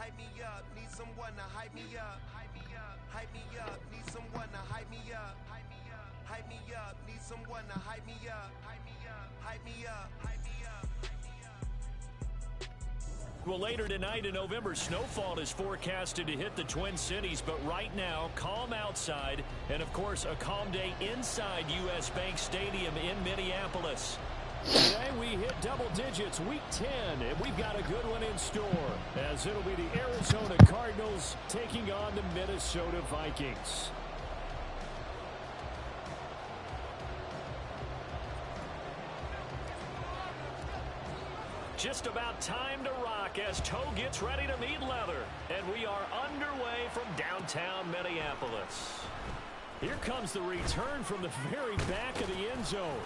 hype me up, need someone to hype me up, hype me up, hype me up, need someone to hype me up, hype me up, hype me up, need someone to hype me up, hype me up, hype me up, hype me up. Well, later tonight in November, snowfall is forecasted to hit the Twin Cities, but right now, calm outside, and of course, a calm day inside U.S. Bank Stadium in Minneapolis. Today we hit double digits, week 10, and we've got a good one in store, as it'll be the Arizona Cardinals taking on the Minnesota Vikings. Just about time to rock as toe gets ready to meet leather. And we are underway from downtown Minneapolis. Here comes the return from the very back of the end zone.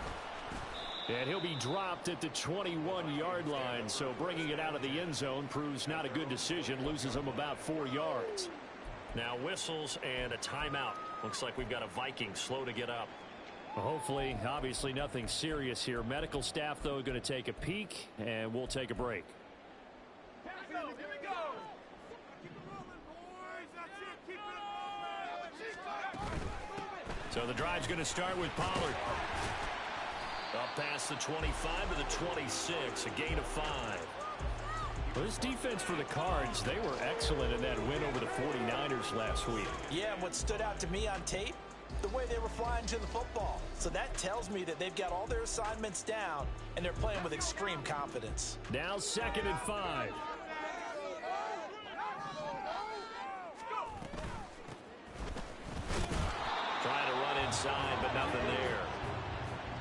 And he'll be dropped at the 21-yard line. So bringing it out of the end zone proves not a good decision. Loses him about 4 yards. Now whistles and a timeout. Looks like we've got a Viking slow to get up. Hopefully, obviously nothing serious here. Medical staff, though, going to take a peek, and we'll take a break. Here we go. Keep it rolling, boys. That's it. Keep it rolling. So the drive's going to start with Pollard. Up past the 25 to the 26, a gain of 5. Well, this defense for the Cards, they were excellent in that win over the 49ers last week. Yeah, and what stood out to me on tape, the way they were flying to the football. So that tells me that they've got all their assignments down and they're playing with extreme confidence. Now 2nd and 5. Trying to run inside, but nothing there.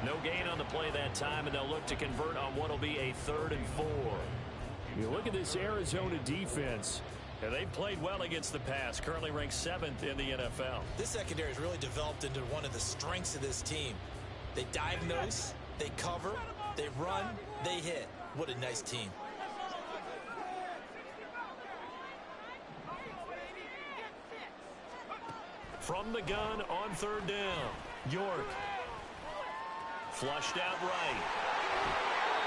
No gain on the play that time, and they'll look to convert on what will be a 3rd and 4. You look at this Arizona defense. Yeah, they've played well against the pass, currently ranked 7th in the NFL. This secondary has really developed into one of the strengths of this team. They diagnose, they cover, they run, they hit. What a nice team. From the gun on 3rd down, York. Flushed out right.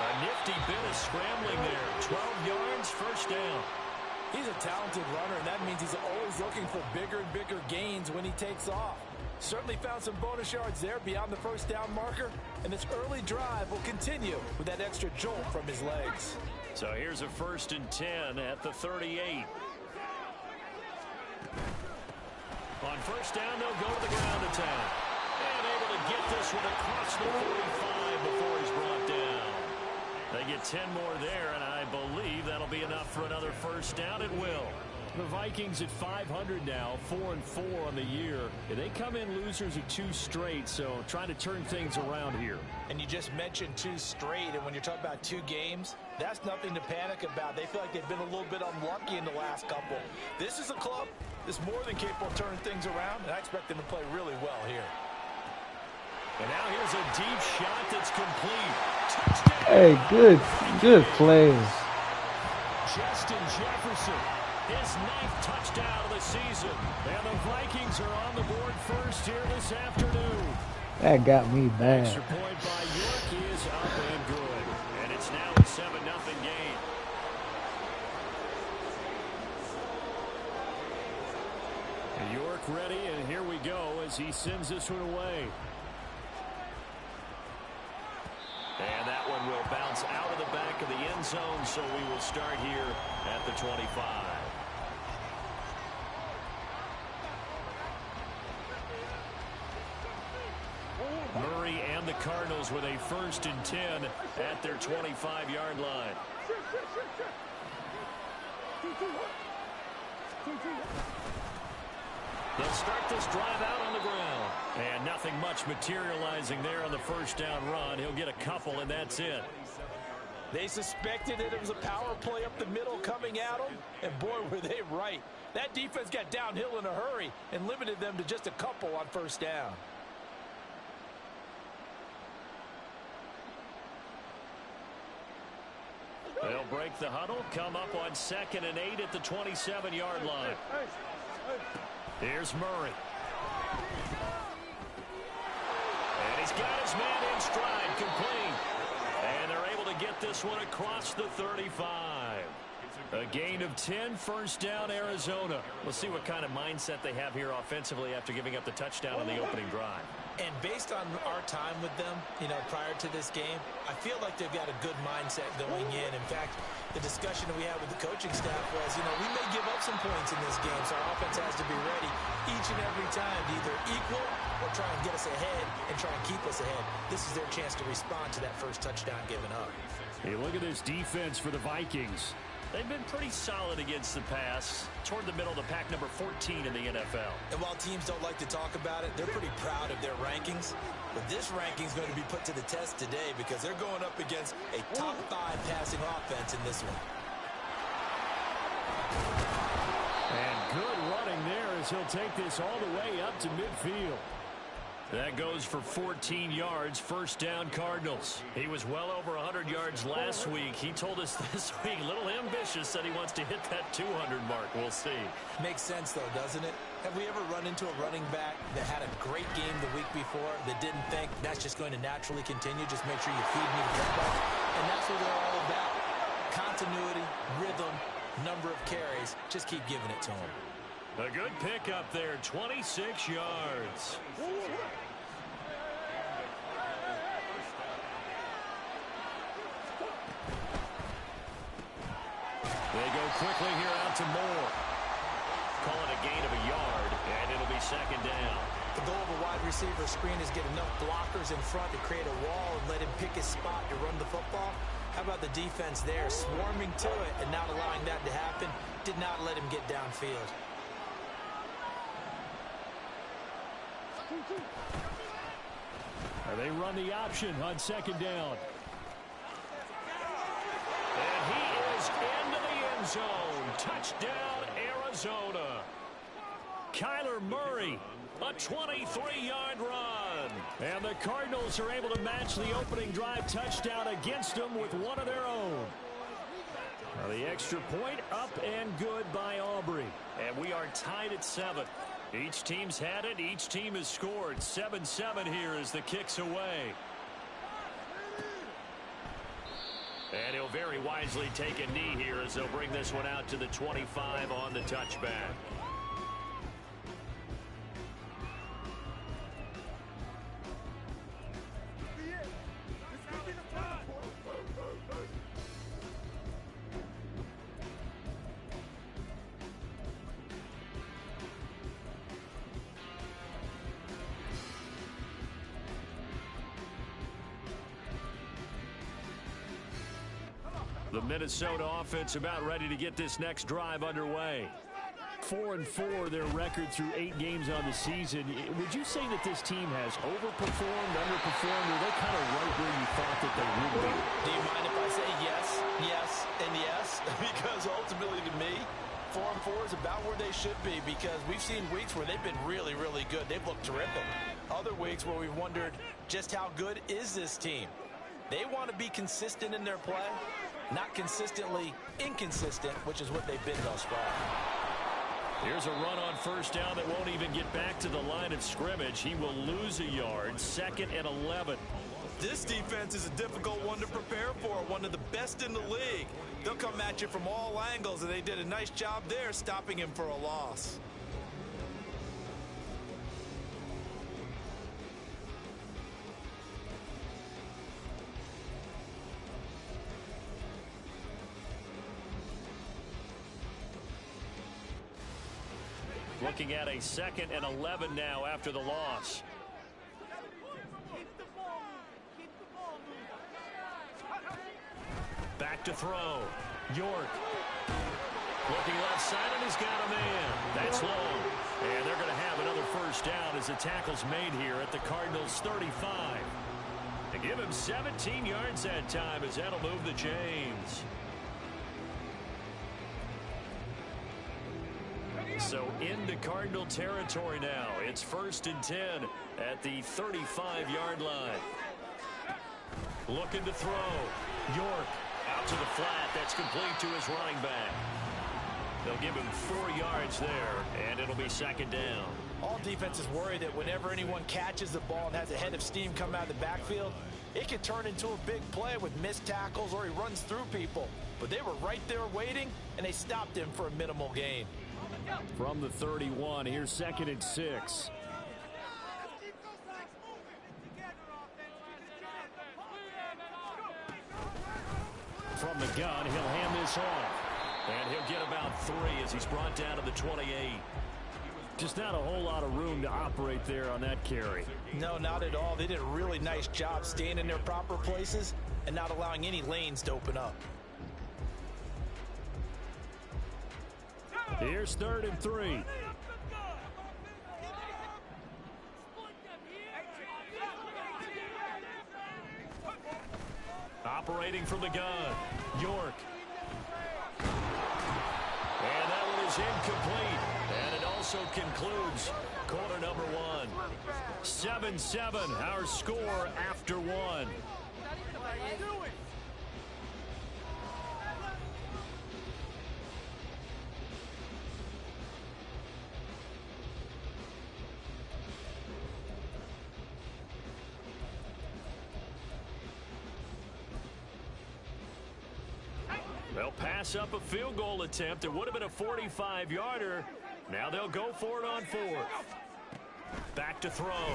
A nifty bit of scrambling there. 12 yards, 1st down. He's a talented runner, and that means he's always looking for bigger and bigger gains when he takes off. Certainly found some bonus yards there beyond the 1st down marker, and this early drive will continue with that extra jolt from his legs. So here's a 1st and 10 at the 38. On 1st down, they'll go to the ground attack. And able to get this one across the 45 before he's brought down. They get 10 more there, and I believe that'll be enough for another 1st down. It will. The Vikings at 500 now, 4-4 on the year. They come in losers of 2 straight, so trying to turn things around here. And you just mentioned 2 straight, and when you're talking about 2 games, that's nothing to panic about. They feel like they've been a little bit unlucky in the last couple. This is a club that's more than capable of turning things around, and I expect them to play really well here. And now here's a deep shot that's complete. Touchdown. Hey, good plays. Justin Jefferson, his 9th touchdown of the season. And the Vikings are on the board first here this afternoon. That got me bad. Extra point by York is up and good. And it's now a 7-0 game. York ready, and here we go as he sends this one away. And that one will bounce out of the back of the end zone, so we will start here at the 25. Murray and the Cardinals with a 1st and 10 at their 25-yard line. They'll start this drive out on the ground. And nothing much materializing there on the 1st down run. He'll get a couple, and that's it. They suspected that it was a power play up the middle coming at them, and boy, were they right. That defense got downhill in a hurry and limited them to just a couple on 1st down. They'll break the huddle, come up on 2nd and 8 at the 27-yard line. Here's Murray. And he's got his man in stride, complete. And they're able to get this one across the 35. A gain of 10, first down, Arizona. We'll see what kind of mindset they have here offensively after giving up the touchdown on the opening drive. And based on our time with them, prior to this game, I feel like they've got a good mindset going in. In fact, the discussion that we had with the coaching staff was, we may give up some points in this game, so our offense has to be ready each and every time to either equal or try and get us ahead and try and keep us ahead. This is their chance to respond to that first touchdown given up. Hey, look at this defense for the Vikings. They've been pretty solid against the pass, toward the middle of the pack, number 14 in the NFL. And while teams don't like to talk about it, they're pretty proud of their rankings. But this ranking is going to be put to the test today because they're going up against a top 5 passing offense in this one. And good running there as he'll take this all the way up to midfield. That goes for 14 yards, first down Cardinals. He was well over 100 yards last week. He told us this week, a little ambitious, said he wants to hit that 200 mark. We'll see. Makes sense, though, doesn't it? Have we ever run into a running back that had a great game the week before that didn't think that's just going to naturally continue? Just make sure you feed me the football. And that's what they're all about. Continuity, rhythm, number of carries. Just keep giving it to him. A good pickup there, 26 yards. They go quickly here out to Moore. Call it a gain of a yard, and it'll be second down. The goal of a wide receiver screen is get enough blockers in front to create a wall and let him pick his spot to run the football. How about the defense there, swarming to it and not allowing that to happen? Did not let him get downfield. They run the option on second down. And he is into the end zone. Touchdown, Arizona. Kyler Murray, a 23-yard run. And the Cardinals are able to match the opening drive touchdown against them with one of their own. Now the extra point up and good by Aubrey. And we are tied at 7. Each team's had it. Each team has scored. 7-7 here as the kick's away. And he'll very wisely take a knee here as they'll bring this one out to the 25 on the touchback. The Minnesota offense about ready to get this next drive underway. 4-4 their record through 8 games on the season. Would you say that this team has overperformed, underperformed, or are they kind of right where you thought that they would be? Do you mind if I say yes, yes, and yes? Because ultimately to me, 4-4 is about where they should be because we've seen weeks where they've been really, really good. They've looked terrific. Other weeks where we've wondered just how good is this team. They want to be consistent in their play, not consistently inconsistent, which is what they've been thus far. Here's a run on first down that won't even get back to the line of scrimmage. He will lose a yard, 2nd and 11. This defense is a difficult one to prepare for, one of the best in the league. They'll come at you from all angles, and they did a nice job there stopping him for a loss. Looking at a 2nd and 11 now after the loss. Back to throw. York. Looking left side, and he's got a man. That's long. And they're going to have another first down as the tackle's made here at the Cardinals' 35. They give him 17 yards that time as that'll move the chains. So into Cardinal territory now. It's 1st and 10 at the 35-yard line. Looking to throw. York out to the flat. That's complete to his running back. They'll give him 4 yards there, and it'll be 2nd down. All defenses worry that whenever anyone catches the ball and has a head of steam come out of the backfield, it can turn into a big play with missed tackles or he runs through people. but they were right there waiting, and they stopped him for a minimal gain. From the 31, here's 2nd and 6. From the gun, he'll hand this off. And he'll get about 3 as he's brought down to the 28. Just not a whole lot of room to operate there on that carry. No, not at all. They did a really nice job staying in their proper places and not allowing any lanes to open up. Here's 3rd and 3. Operating from the gun, York. And that one is incomplete. And it also concludes quarter number 1. 7-7, our score after 1. They'll pass up a field goal attempt. It would have been a 45-yarder. Now they'll go for it on 4th. Back to throw.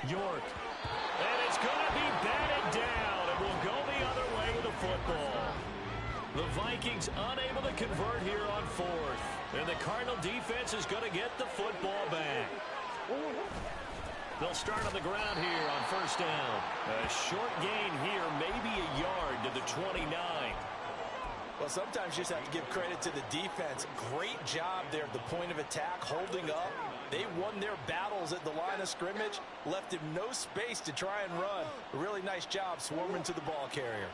York. And it's going to be batted down. It will go the other way with the football. The Vikings unable to convert here on 4th. And the Cardinal defense is going to get the football back. They'll start on the ground here on 1st down. A short gain here, maybe a yard to the 29. Well, sometimes you just have to give credit to the defense. Great job there at the point of attack, holding up. They won their battles at the line of scrimmage, left him no space to try and run. A really nice job swarming to the ball carrier.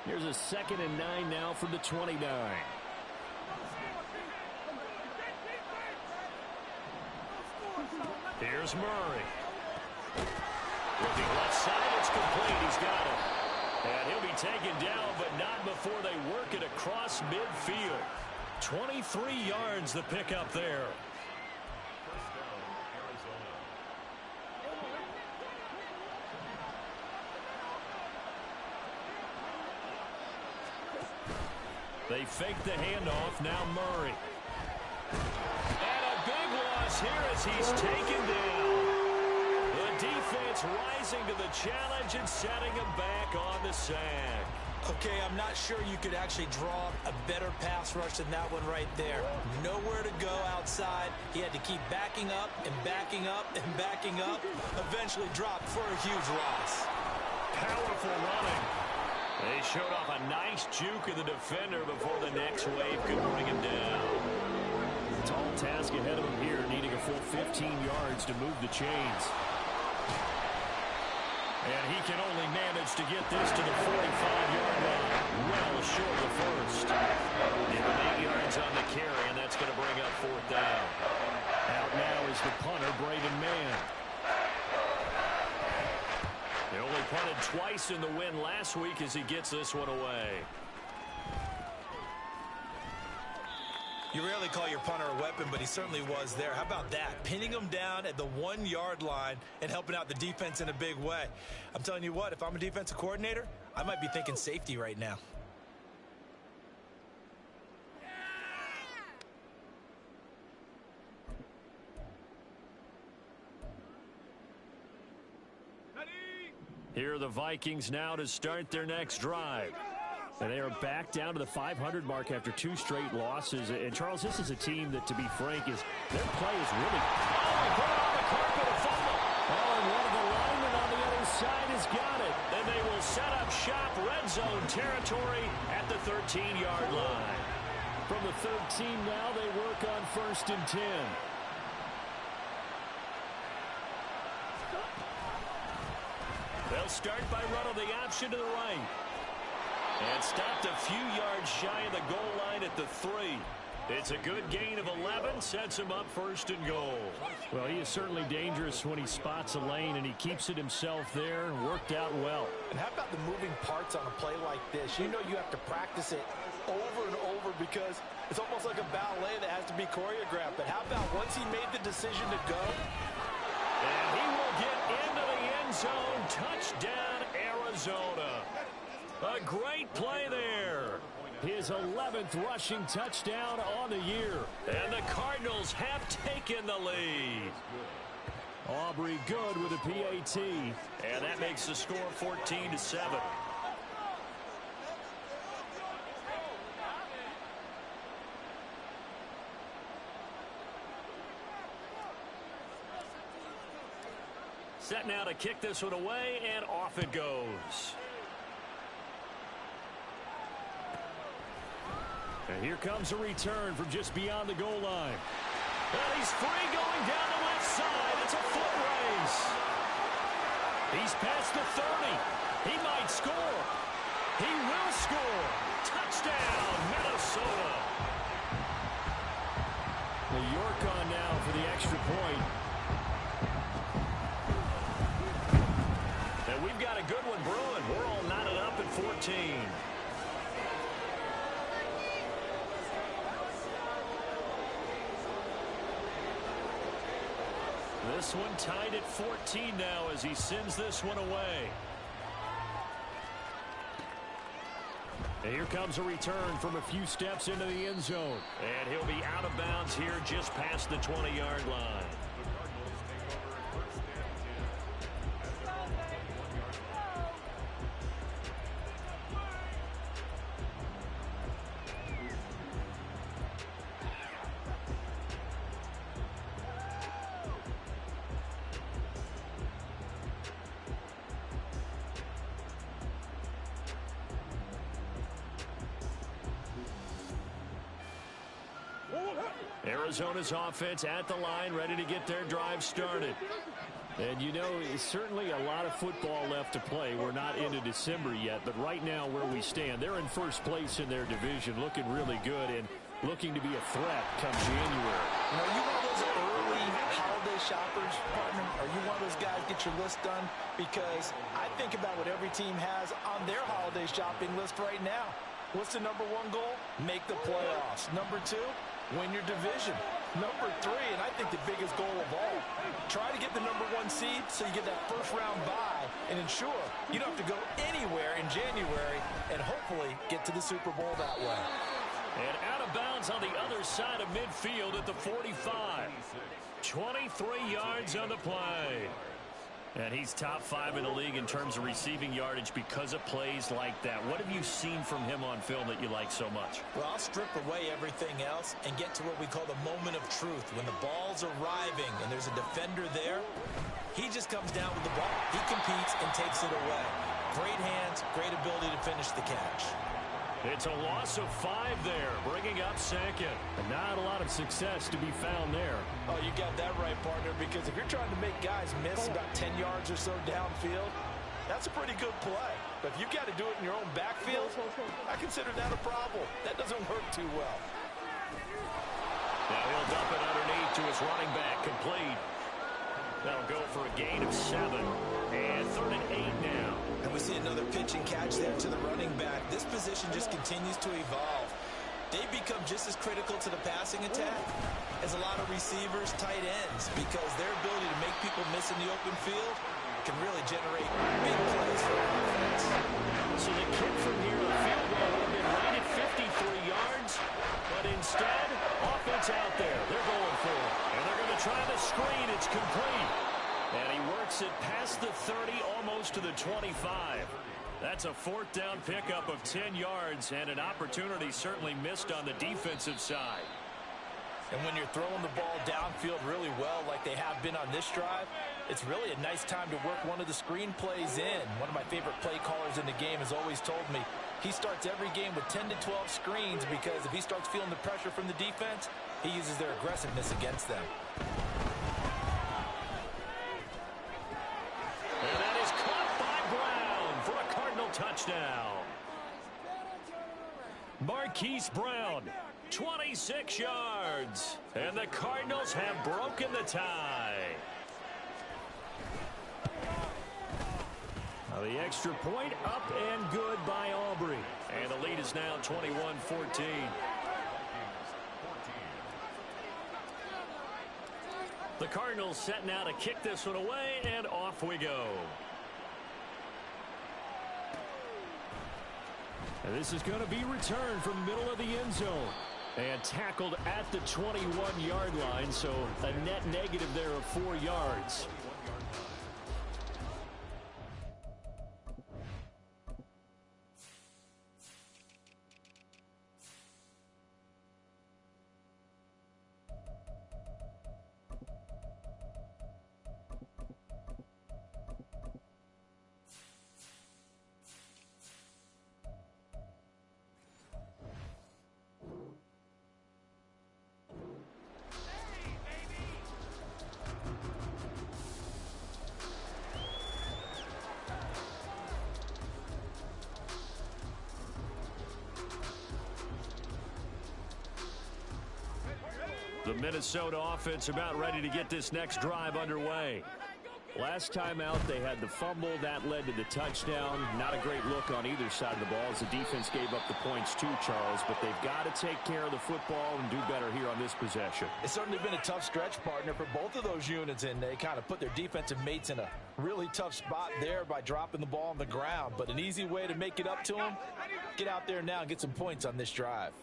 Here's a 2nd and 9 now from the 29. Here's Murray. Looking left side, it's complete. He's got it. And he'll be taken down, but not before they work it across midfield. 23 yards the pickup there. They fake the handoff. Now Murray. And a big loss here as he's taken down. The defense rising to the challenge and setting him back on the sack. Okay, I'm not sure you could actually draw a better pass rush than that one right there. Nowhere to go outside. He had to keep backing up and backing up and backing up. Eventually dropped for a huge loss. Powerful running. They showed off a nice juke of the defender before the next wave could bring him down. Tall task ahead of him here, needing a full 15 yards to move the chains. And he can only manage to get this to the 45-yard line. Well short of the first. Given 8 yards on the carry, and that's going to bring up 4th down. Out now is the punter, Braden Mann. He only punted twice in the win last week as he gets this one away. You rarely call your punter a weapon, but he certainly was there. How about that? Pinning him down at the 1-yard line and helping out the defense in a big way. I'm telling you what, if I'm a defensive coordinator, I might be thinking safety right now. Here are the Vikings now to start their next drive. And they are back down to the 500 mark after 2 straight losses. And, Charles, this is a team that, to be frank, is their play is really... Oh, they put it on the carpet, a fumble. Oh, and one of the linemen on the other side has got it. And they will set up shop, red zone territory at the 13-yard line. From the 13 now, they work on 1st and 10. They'll start by running the option to the right. And stopped a few yards shy of the goal line at the 3. It's a good gain of 11, sets him up 1st and goal. Well, he is certainly dangerous when he spots a lane, and he keeps it himself there. Worked out well. And how about the moving parts on a play like this? You know you have to practice it over and over because it's almost like a ballet that has to be choreographed. But how about once he made the decision to go? And he will get into the end zone. Touchdown, Arizona. A great play there. His 11th rushing touchdown on the year. And the Cardinals have taken the lead. Aubrey good with a PAT. And that makes the score 14-7. Set now to kick this one away, and off it goes. And here comes a return from just beyond the goal line. And he's free going down the left side. It's a foot race. He's past the 30. He might score. He will score. Touchdown, Minnesota. The York on now for the extra point. And we've got a good one brewing. We're all knotted up at 14. This one tied at 14 now as he sends this one away. And here comes a return from a few steps into the end zone. And he'll be out of bounds here just past the 20-yard line. Arizona's offense at the line, ready to get their drive started. And you know, certainly a lot of football left to play. We're not into December yet, but right now where we stand, they're in first place in their division, looking really good and looking to be a threat come January. You know, you one of those early holiday shoppers, partner? Are you one of those guys get your list done? Because I think about what every team has on their holiday shopping list right now. What's the number one goal? Make the playoffs. Number two, win your division. Number three, and I think the biggest goal of all, try to get the number one seed so you get that first round bye and ensure you don't have to go anywhere in January and hopefully get to the Super Bowl that way. And out of bounds on the other side of midfield at the 45. 23 yards on the play. And he's top 5 in the league in terms of receiving yardage because of plays like that. What have you seen from him on film that you like so much? Well, I'll strip away everything else and get to what we call the moment of truth. When the ball's arriving and there's a defender there, he just comes down with the ball. He competes and takes it away. Great hands, great ability to finish the catch. It's a loss of 5 there, bringing up second. Not a lot of success to be found there. Oh, you got that right, partner, because if you're trying to make guys miss about 10 yards or so downfield, that's a pretty good play. But if you've got to do it in your own backfield, I consider that a problem. That doesn't work too well. Now he'll dump it underneath to his running back, complete. That'll go for a gain of 7. And 3rd and 8 now. And we see another pitch and catch there to the running back. This position just continues to evolve. They become just as critical to the passing attack as a lot of receivers, tight ends, because their ability to make people miss in the open field can really generate big plays for offense. So the kick from here, the field goal would have been rated 53 yards, but instead, offense out there. They're going for it. And they're going to try the screen. It's complete. And he works it past the 30, almost to the 25. That's a 4th down pickup of 10 yards, and an opportunity certainly missed on the defensive side. And when you're throwing the ball downfield really well like they have been on this drive, it's really a nice time to work one of the screen plays in. One of my favorite play callers in the game has always told me he starts every game with 10 to 12 screens because if he starts feeling the pressure from the defense, he uses their aggressiveness against them. And that is caught by Brown for a Cardinal touchdown. Marquise Brown, 26 yards. And the Cardinals have broken the tie. Now the extra point up and good by Aubrey. And the lead is now 21-14. The Cardinals set now to kick this one away, and off we go. And this is going to be returned from the middle of the end zone. And tackled at the 21-yard line, so a net negative there of 4 yards. The Minnesota offense about ready to get this next drive underway. Last time out, they had the fumble. That led to the touchdown. Not a great look on either side of the ball as the defense gave up the points too, Charles. But they've got to take care of the football and do better here on this possession. It's certainly been a tough stretch, partner, for both of those units, and they kind of put their defensive mates in a really tough spot there by dropping the ball on the ground. But an easy way to make it up to them, get out there now and get some points on this drive.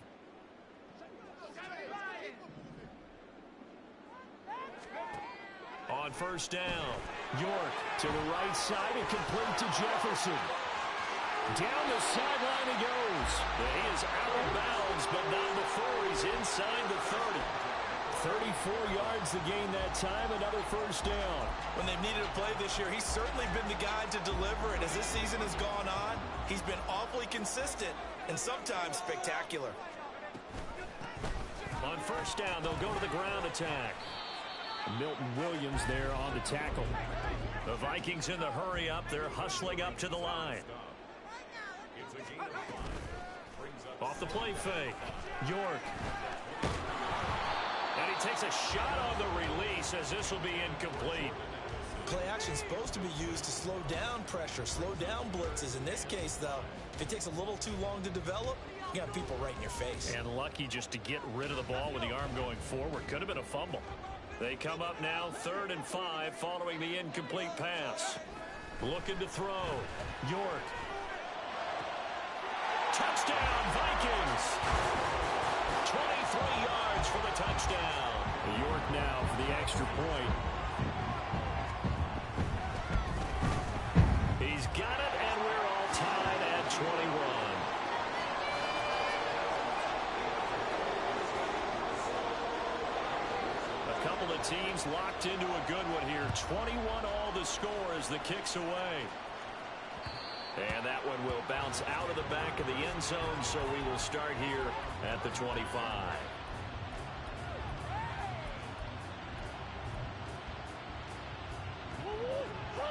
On first down, York to the right side and complete to Jefferson. Down the sideline he goes. He is out of bounds, but not before he's inside the 30. 34 yards to gain that time, another first down. When they've needed a play this year, he's certainly been the guy to deliver, and as this season has gone on, he's been awfully consistent and sometimes spectacular. On first down, they'll go to the ground attack. Milton Williams there on the tackle. The Vikings in the hurry up. They're hustling up to the line. Off the play fake. York. And he takes a shot on the release as this will be incomplete. Play action is supposed to be used to slow down pressure, slow down blitzes. In this case, though, if it takes a little too long to develop, you got people right in your face. And lucky just to get rid of the ball with the arm going forward. Could have been a fumble. They come up now 3rd and 5 following the incomplete pass. Looking to throw. York. Touchdown, Vikings. 23 yards for the touchdown. York now for the extra point. He's got it, and we're all tied at 21. Couple of teams locked into a good one here. 21 all the score as the kick's away. And that one will bounce out of the back of the end zone, so we will start here at the 25.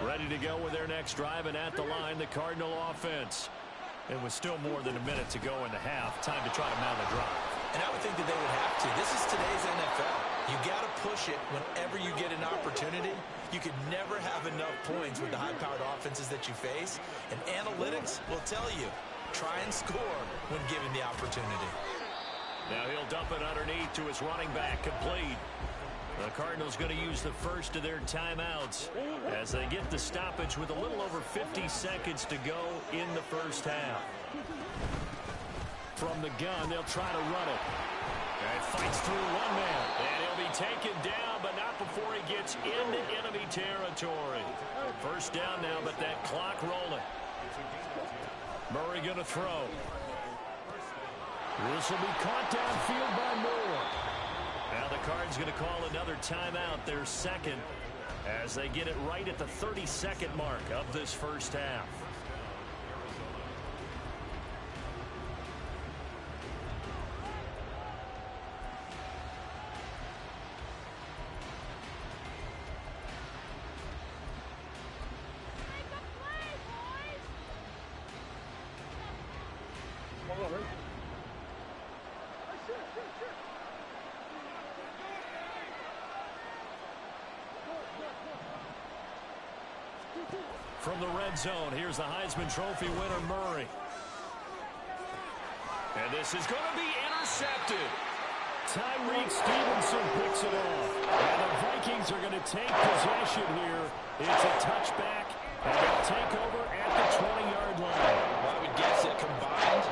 Ready to go with their next drive, and at the line, the Cardinal offense. And with still more than a minute to go in the half, time to try to mount a drive. And I would think that they would have to. This is today's NFL. You got to push it whenever you get an opportunity. You could never have enough points with the high-powered offenses that you face. And analytics will tell you, try and score when given the opportunity. Now he'll dump it underneath to his running back, complete. The Cardinals going to use the first of their timeouts as they get the stoppage with a little over 50 seconds to go in the first half. From the gun, they'll try to run it. And fights through one man. And he'll be taken down, but not before he gets into enemy territory. First down now, but that clock rolling. Murray going to throw. This will be caught downfield by Moore. Now the Cards going to call another timeout, their second, as they get it right at the 30-second mark of this first half. From the red zone, here's the Heisman Trophy winner, Murray. And this is going to be intercepted. Tyreek Stevenson picks it off. And the Vikings are going to take possession here. It's a touchback, and they'll take over at the 20-yard line. Well, I would guess that combined,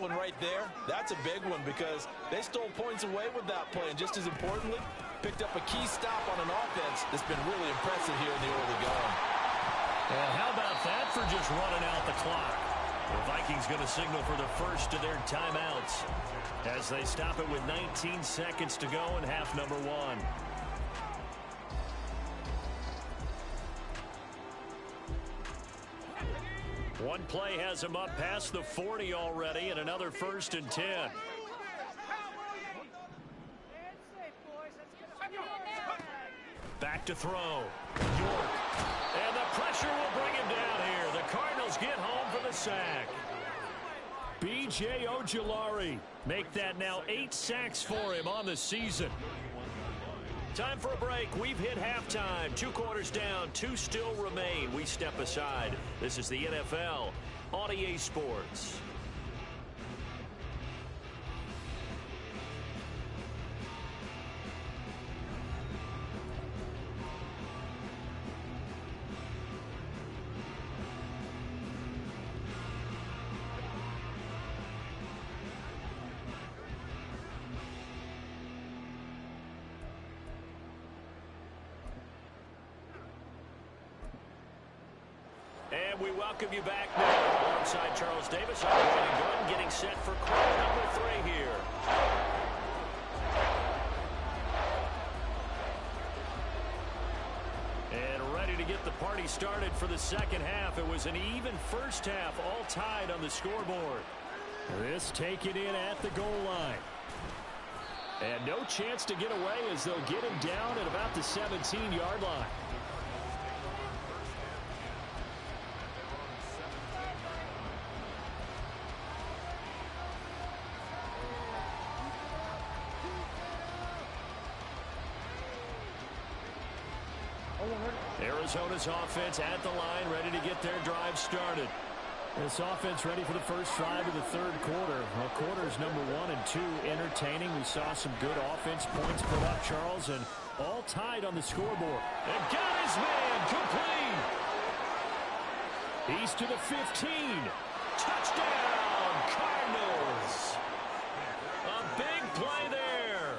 one right there. That's a big one because they stole points away with that play, and just as importantly, picked up a key stop on an offense that's been really impressive here in the early going. And how about that for just running out the clock? The Vikings going to signal for the first of their timeouts as they stop it with 19 seconds to go in half number 1. One play has him up past the 40 already, and another 1st and 10. Back to throw. York. And the pressure will bring him down here. The Cardinals get home for the sack. B.J. Ojulari make that now 8 sacks for him on the season. Time for a break. We've hit halftime. 2 quarters down. 2 still remain. We step aside. This is the NFL on EA Sports. And we welcome you back now. Alongside Charles Davis, I'm Brandon Gordon, getting set for quarter number 3 here. And ready to get the party started for the second half. It was an even first half, all tied on the scoreboard. This taken in at the goal line. And no chance to get away as they'll get him down at about the 17-yard line. Arizona's offense at the line, ready to get their drive started. This offense ready for the first drive of the third quarter. Well, quarters number 1 and 2 entertaining. We saw some good offense points put up, Charles, and all tied on the scoreboard. And got his man complete. He's to the 15. Touchdown, Cardinals. A big play there.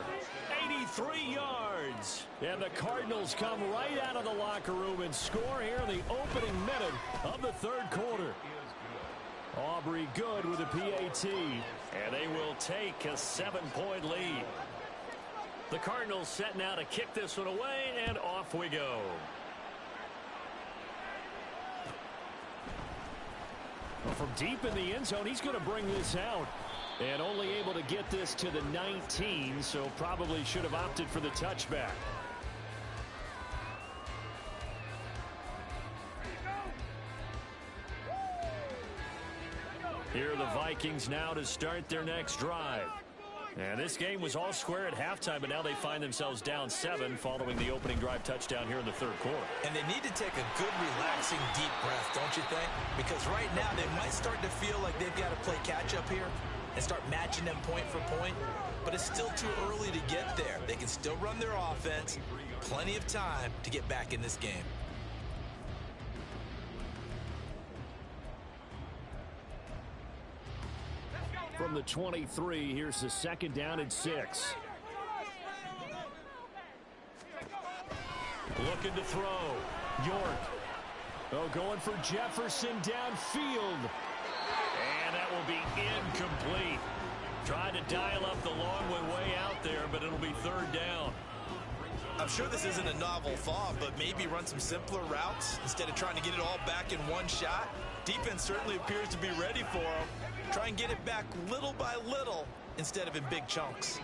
83 yards. And the Cardinals come right out of the locker room and score here in the opening minute of the third quarter. Aubrey Good with a PAT, and they will take a 7-point lead. The Cardinals set now to kick this one away, and off we go. Well, from deep in the end zone, he's going to bring this out. And only able to get this to the 19, so probably should have opted for the touchback. Here are the Vikings now to start their next drive. And this game was all square at halftime, but now they find themselves down 7 following the opening drive touchdown here in the third quarter. And they need to take a good, relaxing, deep breath, don't you think? Because right now they might start to feel like they've got to play catch-up here and start matching them point for point. But it's still too early to get there. They can still run their offense. Plenty of time to get back in this game. From the 23, here's the second down and 6. Looking to throw. York. Oh, going for Jefferson downfield. And that will be incomplete. Tried to dial up the long one way out there, but it'll be third down. I'm sure this isn't a novel thought, but maybe run some simpler routes instead of trying to get it all back in one shot. Defense certainly appears to be ready for them. Try and get it back little by little instead of in big chunks.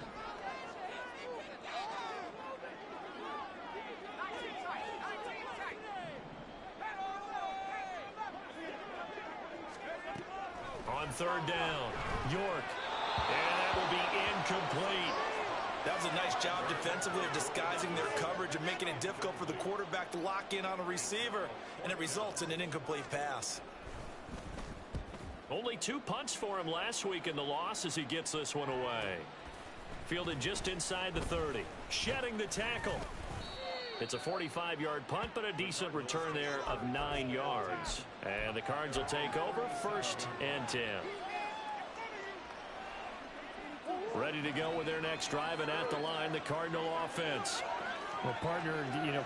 On third down, York. And that will be incomplete. That was a nice job defensively of disguising their coverage and making it difficult for the quarterback to lock in on a receiver, and it results in an incomplete pass. Only 2 punts for him last week in the loss as he gets this one away. Fielded just inside the 30. Shedding the tackle. It's a 45-yard punt, but a decent return there of 9 yards. And the Cards will take over, 1st and 10. Ready to go with their next drive, and at the line, the Cardinal offense. Well, partner,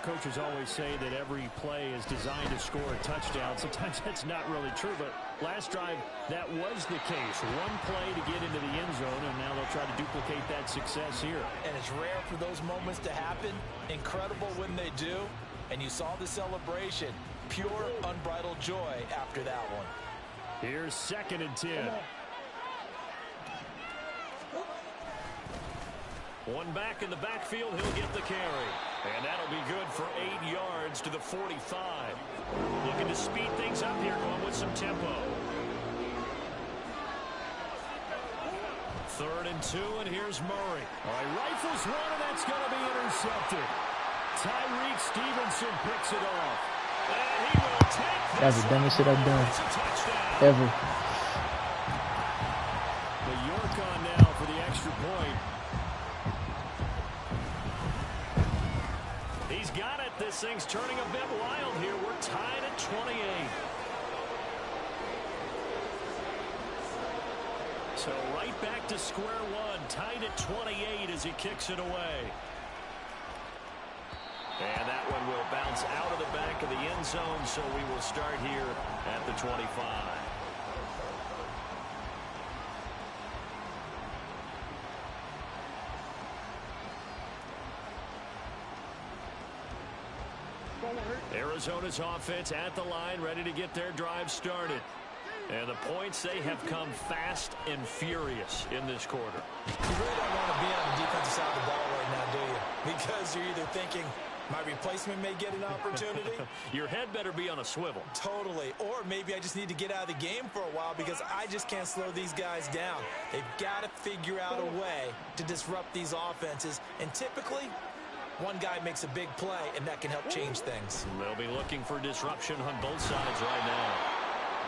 coaches always say that every play is designed to score a touchdown. Sometimes that's not really true, but last drive, that was the case. One play to get into the end zone, and now they'll try to duplicate that success here. And it's rare for those moments to happen. Incredible when they do. And you saw the celebration. Pure, unbridled joy after that one. Here's 2nd and 10. One back in the backfield, he'll get the carry. And that'll be good for 8 yards to the 45. Looking to speed things up here, going with some tempo. 3rd and 2, and here's Murray. All right, rifles one, and that's going to be intercepted. Tyreek Stevenson picks it off. And he will take this. That's the dumbest shit I've done. Ever. The York on now for the extra point. He's got it. This thing's turning a bit wild here. We're tied at 28. So right back to square one. Tied at 28 as he kicks it away. And that one will bounce out of the back of the end zone, so we will start here at the 25. Arizona's offense at the line, ready to get their drive started. And the points, they have come fast and furious in this quarter. You really don't want to be on the defensive side of the ball right now, do you? Because you're either thinking, my replacement may get an opportunity. Your head better be on a swivel. Totally. Or maybe I just need to get out of the game for a while because I just can't slow these guys down. They've got to figure out a way to disrupt these offenses. And typically, one guy makes a big play, and that can help change things. They'll be looking for disruption on both sides right now.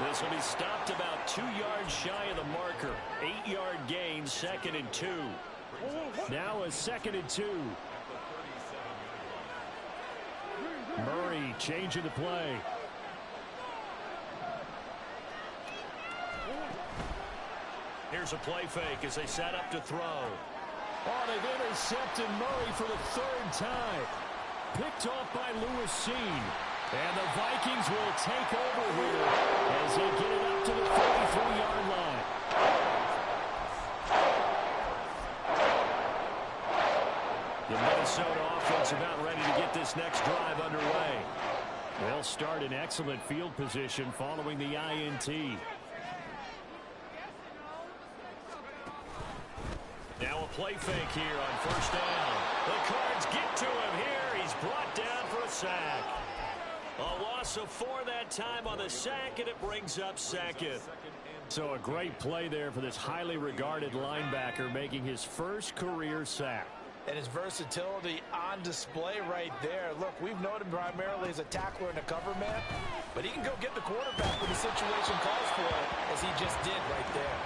This will be stopped about 2 yards shy of the marker. 8-yard gain, 2nd and 2. Now a 2nd and 2. Murray changing the play. Here's a play fake as they set up to throw. Oh, they've intercepted Murray for the 3rd time. Picked off by Lewis Seen. And the Vikings will take over here as they get it up to the 43-yard line. The Minnesota offense about ready to get this next drive underway. They'll start in excellent field position following the INT. Now a play fake here on 1st down. The Cards get to him here. He's brought down for a sack. A loss of 4 that time on the sack, and it brings up 2nd. So a great play there for this highly regarded linebacker, making his first career sack. And his versatility on display right there. Look, we've known him primarily as a tackler and a cover man, but he can go get the quarterback when the situation calls for it, as he just did right there.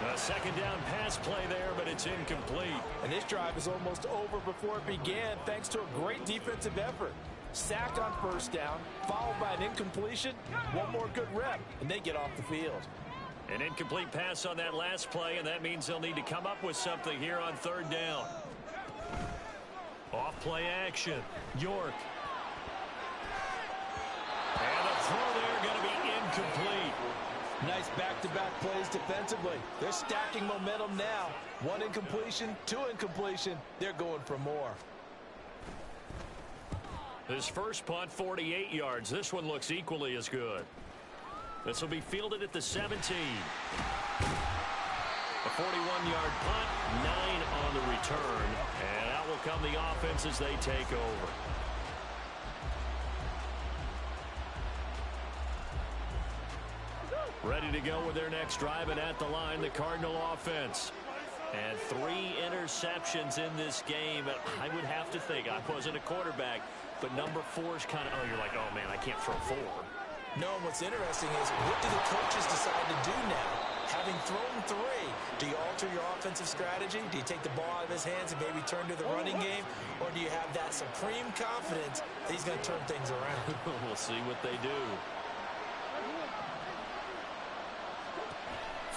A 2nd down pass play there, but it's incomplete. And this drive is almost over before it began, thanks to a great defensive effort. Sacked on 1st down, followed by an incompletion. One more good rep, and they get off the field. An incomplete pass on that last play, and that means they'll need to come up with something here on 3rd down. Off play action. York. And the throw there going to be incomplete. Nice back-to-back plays defensively. They're stacking momentum now. 1 incompletion, 2 incompletion. They're going for more. His first punt, 48 yards. This one looks equally as good. This will be fielded at the 17. A 41-yard punt, 9 on the return. And out will come the offense as they take over. Ready to go with their next drive, and at the line, the Cardinal offense. And 3 interceptions in this game. I would have to think, I wasn't a quarterback, but number 4 is kind of, you're like, oh, man, I can't throw 4. No, and what's interesting is, what do the coaches decide to do now? Having thrown 3, do you alter your offensive strategy? Do you take the ball out of his hands and maybe turn to the running game? Or do you have that supreme confidence that he's going to turn things around? We'll see what they do.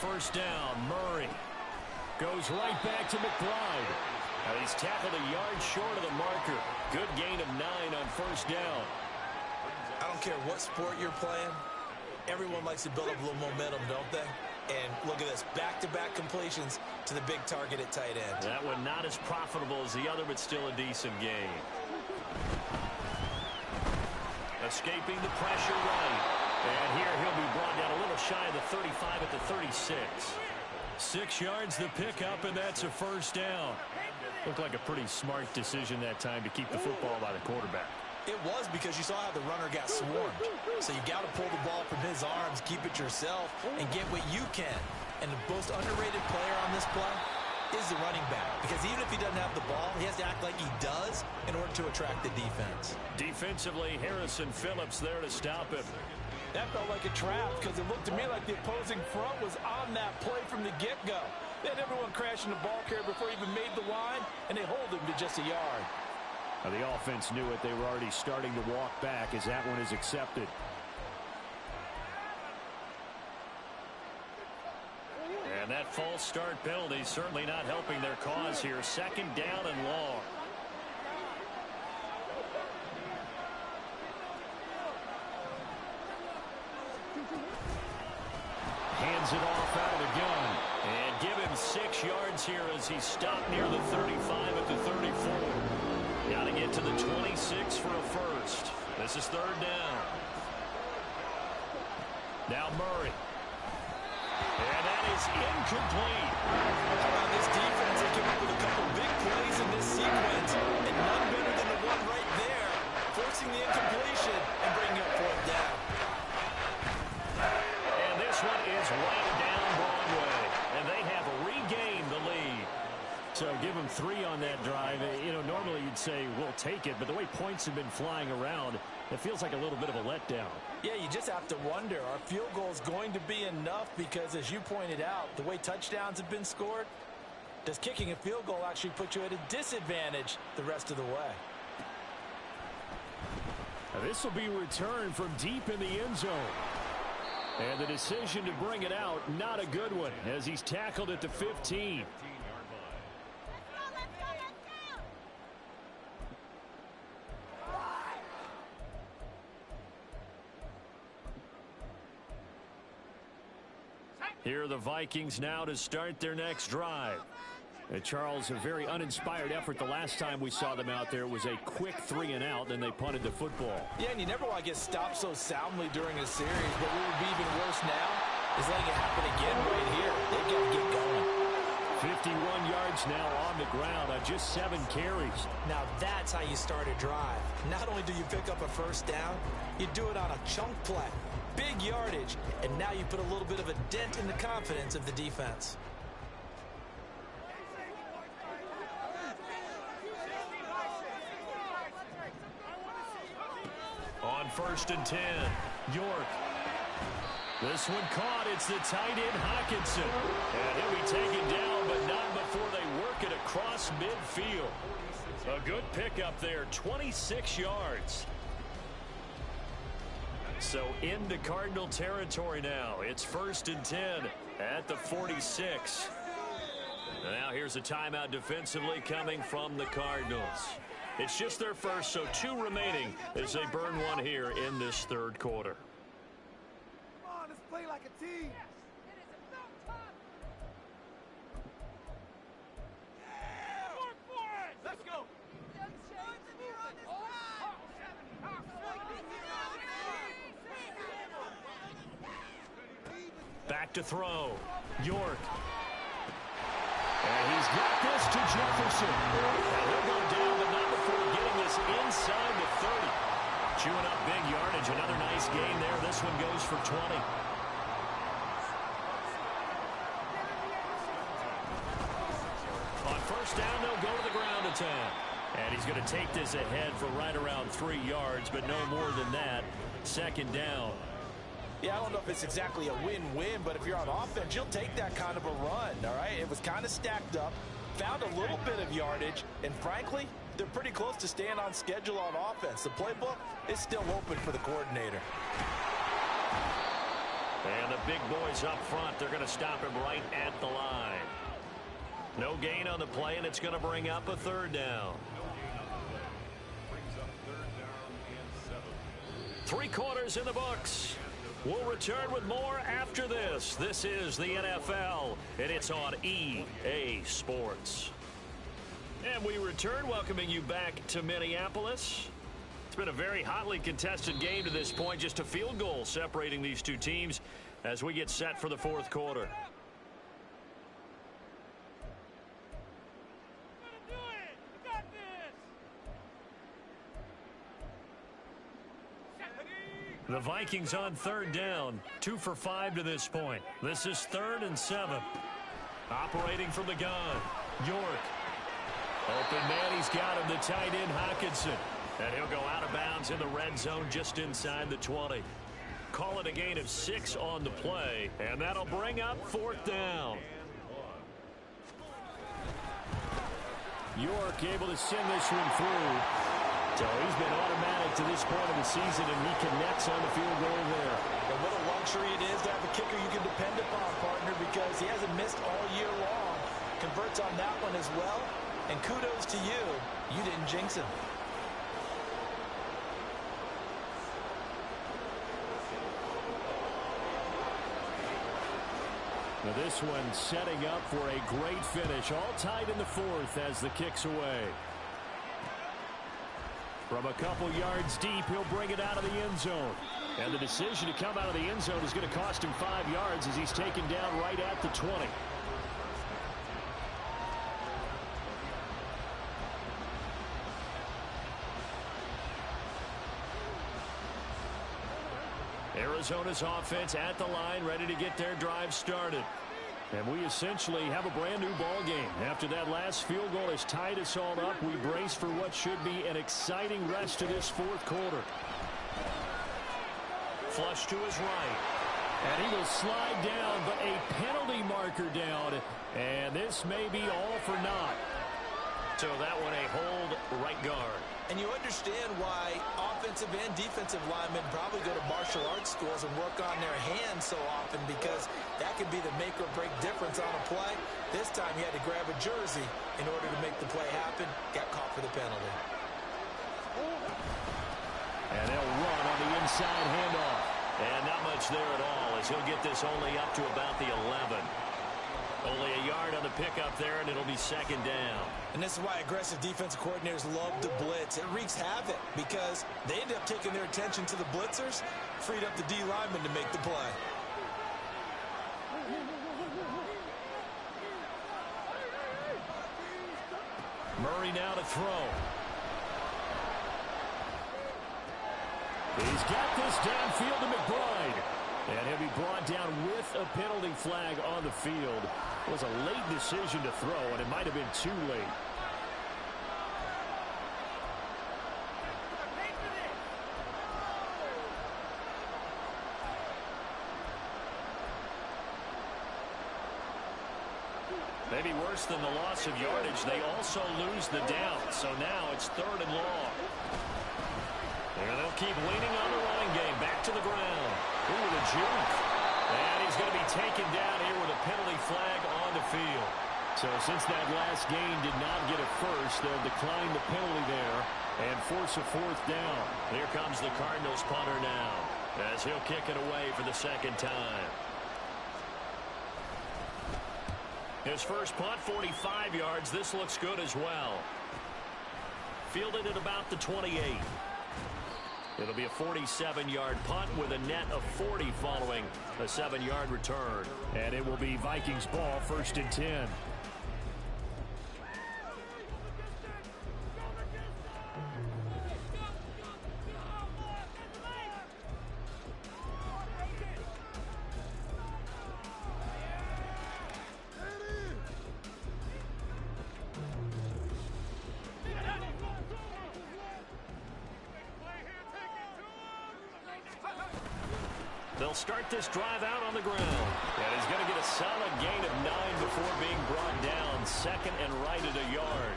1st down, Murray. Goes right back to McBride. He's tackled a yard short of the marker. Good gain of 9 on first down. I don't care what sport you're playing. Everyone likes to build up a little momentum, don't they? And look at this, back-to-back completions to the big target at tight end. That one not as profitable as the other, but still a decent gain. Escaping the pressure right. And here he'll be brought down a little shy of the 35 at the 36. 6 yards the pickup, and that's a first down. Looked like a pretty smart decision that time to keep the football by the quarterback. It was, because you saw how the runner got swarmed. So you got to pull the ball from his arms, keep it yourself, and get what you can. And the most underrated player on this play is the running back. Because even if he doesn't have the ball, he has to act like he does in order to attract the defense. Defensively, Harrison Phillips there to stop him. That felt like a trap, because it looked to me like the opposing front was on that play from the get-go. They had everyone crashing the ball carrier before he even made the line, and they hold him to just a yard. Now, the offense knew it. They were already starting to walk back as that one is accepted. And that false start penalty certainly not helping their cause here. Second down and long. Hands it off out of the gun. And give him 6 yards here as he stopped near the 35 at the 34. Got to get to the 26 for a first. This is third down. Now Murray. And that is incomplete. How about this defense? They came up with a couple big plays in this sequence, and none better than the one right there, forcing the incompletion and bringing up fourth down. And this one is right down Broadway. And they have regained the lead. So give them 3 on that drive. You know, normally you'd say, we'll take it. But the way points have been flying around, it feels like a little bit of a letdown. Yeah, you just have to wonder, are field goals going to be enough? Because as you pointed out, the way touchdowns have been scored, does kicking a field goal actually put you at a disadvantage the rest of the way? Now this will be returned from deep in the end zone. And the decision to bring it out, not a good one, as he's tackled at the 15. Here are the Vikings now to start their next drive. Charles, a very uninspired effort the last time we saw them out there. It was a quick 3 and out, then they punted the football. Yeah, and you never want to get stopped so soundly during a series, but what would be even worse now is letting it happen again right here. They've got to get going. 51 yards now on the ground on just 7 carries. Now that's how you start a drive. Not only do you pick up a first down, you do it on a chunk play. Big yardage, and now you put a little bit of a dent in the confidence of the defense. On 1st and 10, York. This one caught. It's the tight end Hockenson. And he'll be taken down, but not before they work it across midfield. A good pickup there, 26 yards. So into Cardinal territory now. It's 1st and 10 at the 46. Now here's a timeout defensively coming from the Cardinals. It's just their first, so 2 remaining as they burn one here in this third quarter. Come on, let's play like a team. Let's go. Back to throw. York. And he's got this to Jefferson. And he'll go down, but not before getting this inside the 30. Chewing up big yardage. Another nice gain there. This one goes for 20. On 1st down, they'll go to the ground attack. And he's going to take this ahead for right around 3 yards, but no more than that. 2nd down. Yeah, I don't know if it's exactly a win-win, but if you're on offense, you'll take that kind of a run, all right? It was kind of stacked up, found a little bit of yardage, and frankly, they're pretty close to staying on schedule on offense. The playbook is still open for the coordinator. And the big boys up front, they're going to stop him right at the line. No gain on the play, and it's going to bring up a third down. 3 quarters in the books. We'll return with more after this. This is the NFL, and it's on EA Sports. And we return, welcoming you back to Minneapolis. It's been a very hotly contested game to this point. Just a field goal separating these two teams as we get set for the fourth quarter. The Vikings on third down, 2 for 5 to this point. This is 3rd and 7. Operating from the gun, York. Open man, he's got him, the tight end, Hockenson. And he'll go out of bounds in the red zone just inside the 20. Call it a gain of 6 on the play, and that'll bring up 4th down. York able to send this one through. So he's been automatic to this point of the season, and he connects on the field goal there. And what a luxury it is to have a kicker you can depend upon, partner, because he hasn't missed all year long. Converts on that one as well. And kudos to you. You didn't jinx him. Now this one setting up for a great finish. All tied in the 4th as the kick's away. From a couple yards deep, he'll bring it out of the end zone. And the decision to come out of the end zone is going to cost him 5 yards as he's taken down right at the 20. Arizona's offense at the line, ready to get their drive started. And we essentially have a brand new ball game. After that last field goal has tied us all up, we brace for what should be an exciting rest to this fourth quarter. Flush to his right. And he will slide down, but a penalty marker down. And this may be all for naught. So that one a hold right guard. And you understand why offensive and defensive linemen probably go to martial arts schools and work on their hands so often, because that could be the make or break difference on a play. This time he had to grab a jersey in order to make the play happen. Got caught for the penalty. And they'll run on the inside handoff. And not much there at all, as he'll get this only up to about the 11. Only a yard on the pickup there, and it'll be 2nd down. And this is why aggressive defensive coordinators love to blitz. It wreaks havoc because they end up taking their attention to the blitzers, freed up the D lineman to make the play. Murray now to throw. He's got this downfield to McBride. And he'll be brought down with a penalty flag on the field. It was a late decision to throw, and it might have been too late. Maybe worse than the loss of yardage, they also lose the down. So now it's 3rd and long. And they'll keep leaning on the running game. Back to the ground. Ooh, the juke. And he's going to be taken down here with a penalty flag on the field. So since that last game did not get a first, they'll decline the penalty there and force a 4th down. Here comes the Cardinals punter now, as he'll kick it away for the 2nd time. His first punt, 45 yards. This looks good as well. Fielded at about the 28. It'll be a 47-yard punt with a net of 40 following a 7-yard return. And it will be Vikings ball, 1st and 10. They'll start this drive out on the ground. And he's going to get a solid gain of 9 before being brought down. 2nd and right at a yard.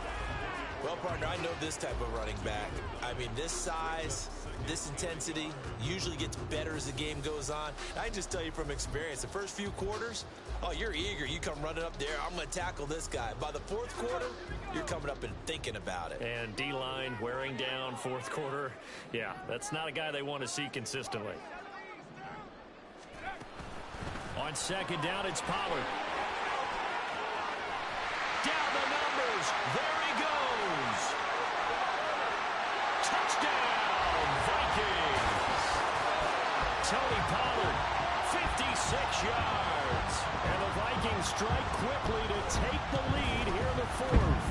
Well, partner, I know this type of running back. I mean, this size, this intensity usually gets better as the game goes on. I can just tell you from experience, the first few quarters, oh, you're eager. You come running up there, I'm going to tackle this guy. By the fourth quarter, you're coming up and thinking about it. And D-line wearing down fourth quarter. Yeah, that's not a guy they want to see consistently. On second down, it's Pollard. Down the numbers. There he goes. Touchdown, Vikings. Tony Pollard, 56 yards. And the Vikings strike quickly to take the lead here in the fourth.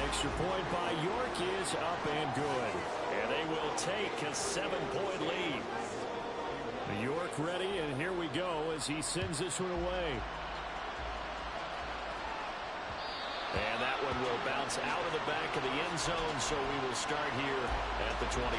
Extra point by York is up and good. And they will take a 7-point lead. York ready, and here we go as he sends this one away. And that one will bounce out of the back of the end zone, so we will start here at the 25.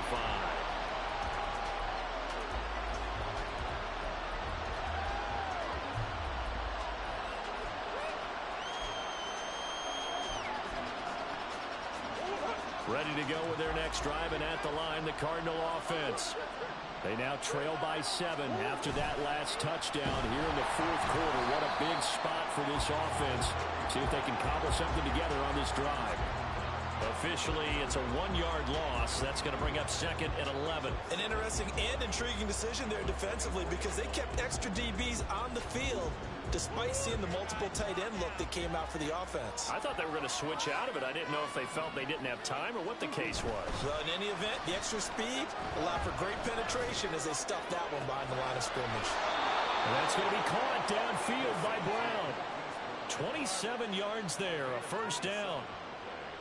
Ready to go with their next drive, and at the line, the Cardinal offense. They now trail by 7 after that last touchdown here in the fourth quarter. What a big spot for this offense. See if they can cobble something together on this drive. Officially, it's a 1-yard loss. That's going to bring up second and 11. An interesting and intriguing decision there defensively because they kept extra DBs on the field despite seeing the multiple tight end look that came out for the offense. I thought they were going to switch out of it. I didn't know if they felt they didn't have time or what the case was. Well, in any event, the extra speed allowed for great penetration as they stuffed that one behind the line of scrimmage. And that's going to be caught downfield by Brown. 27 yards there, a first down.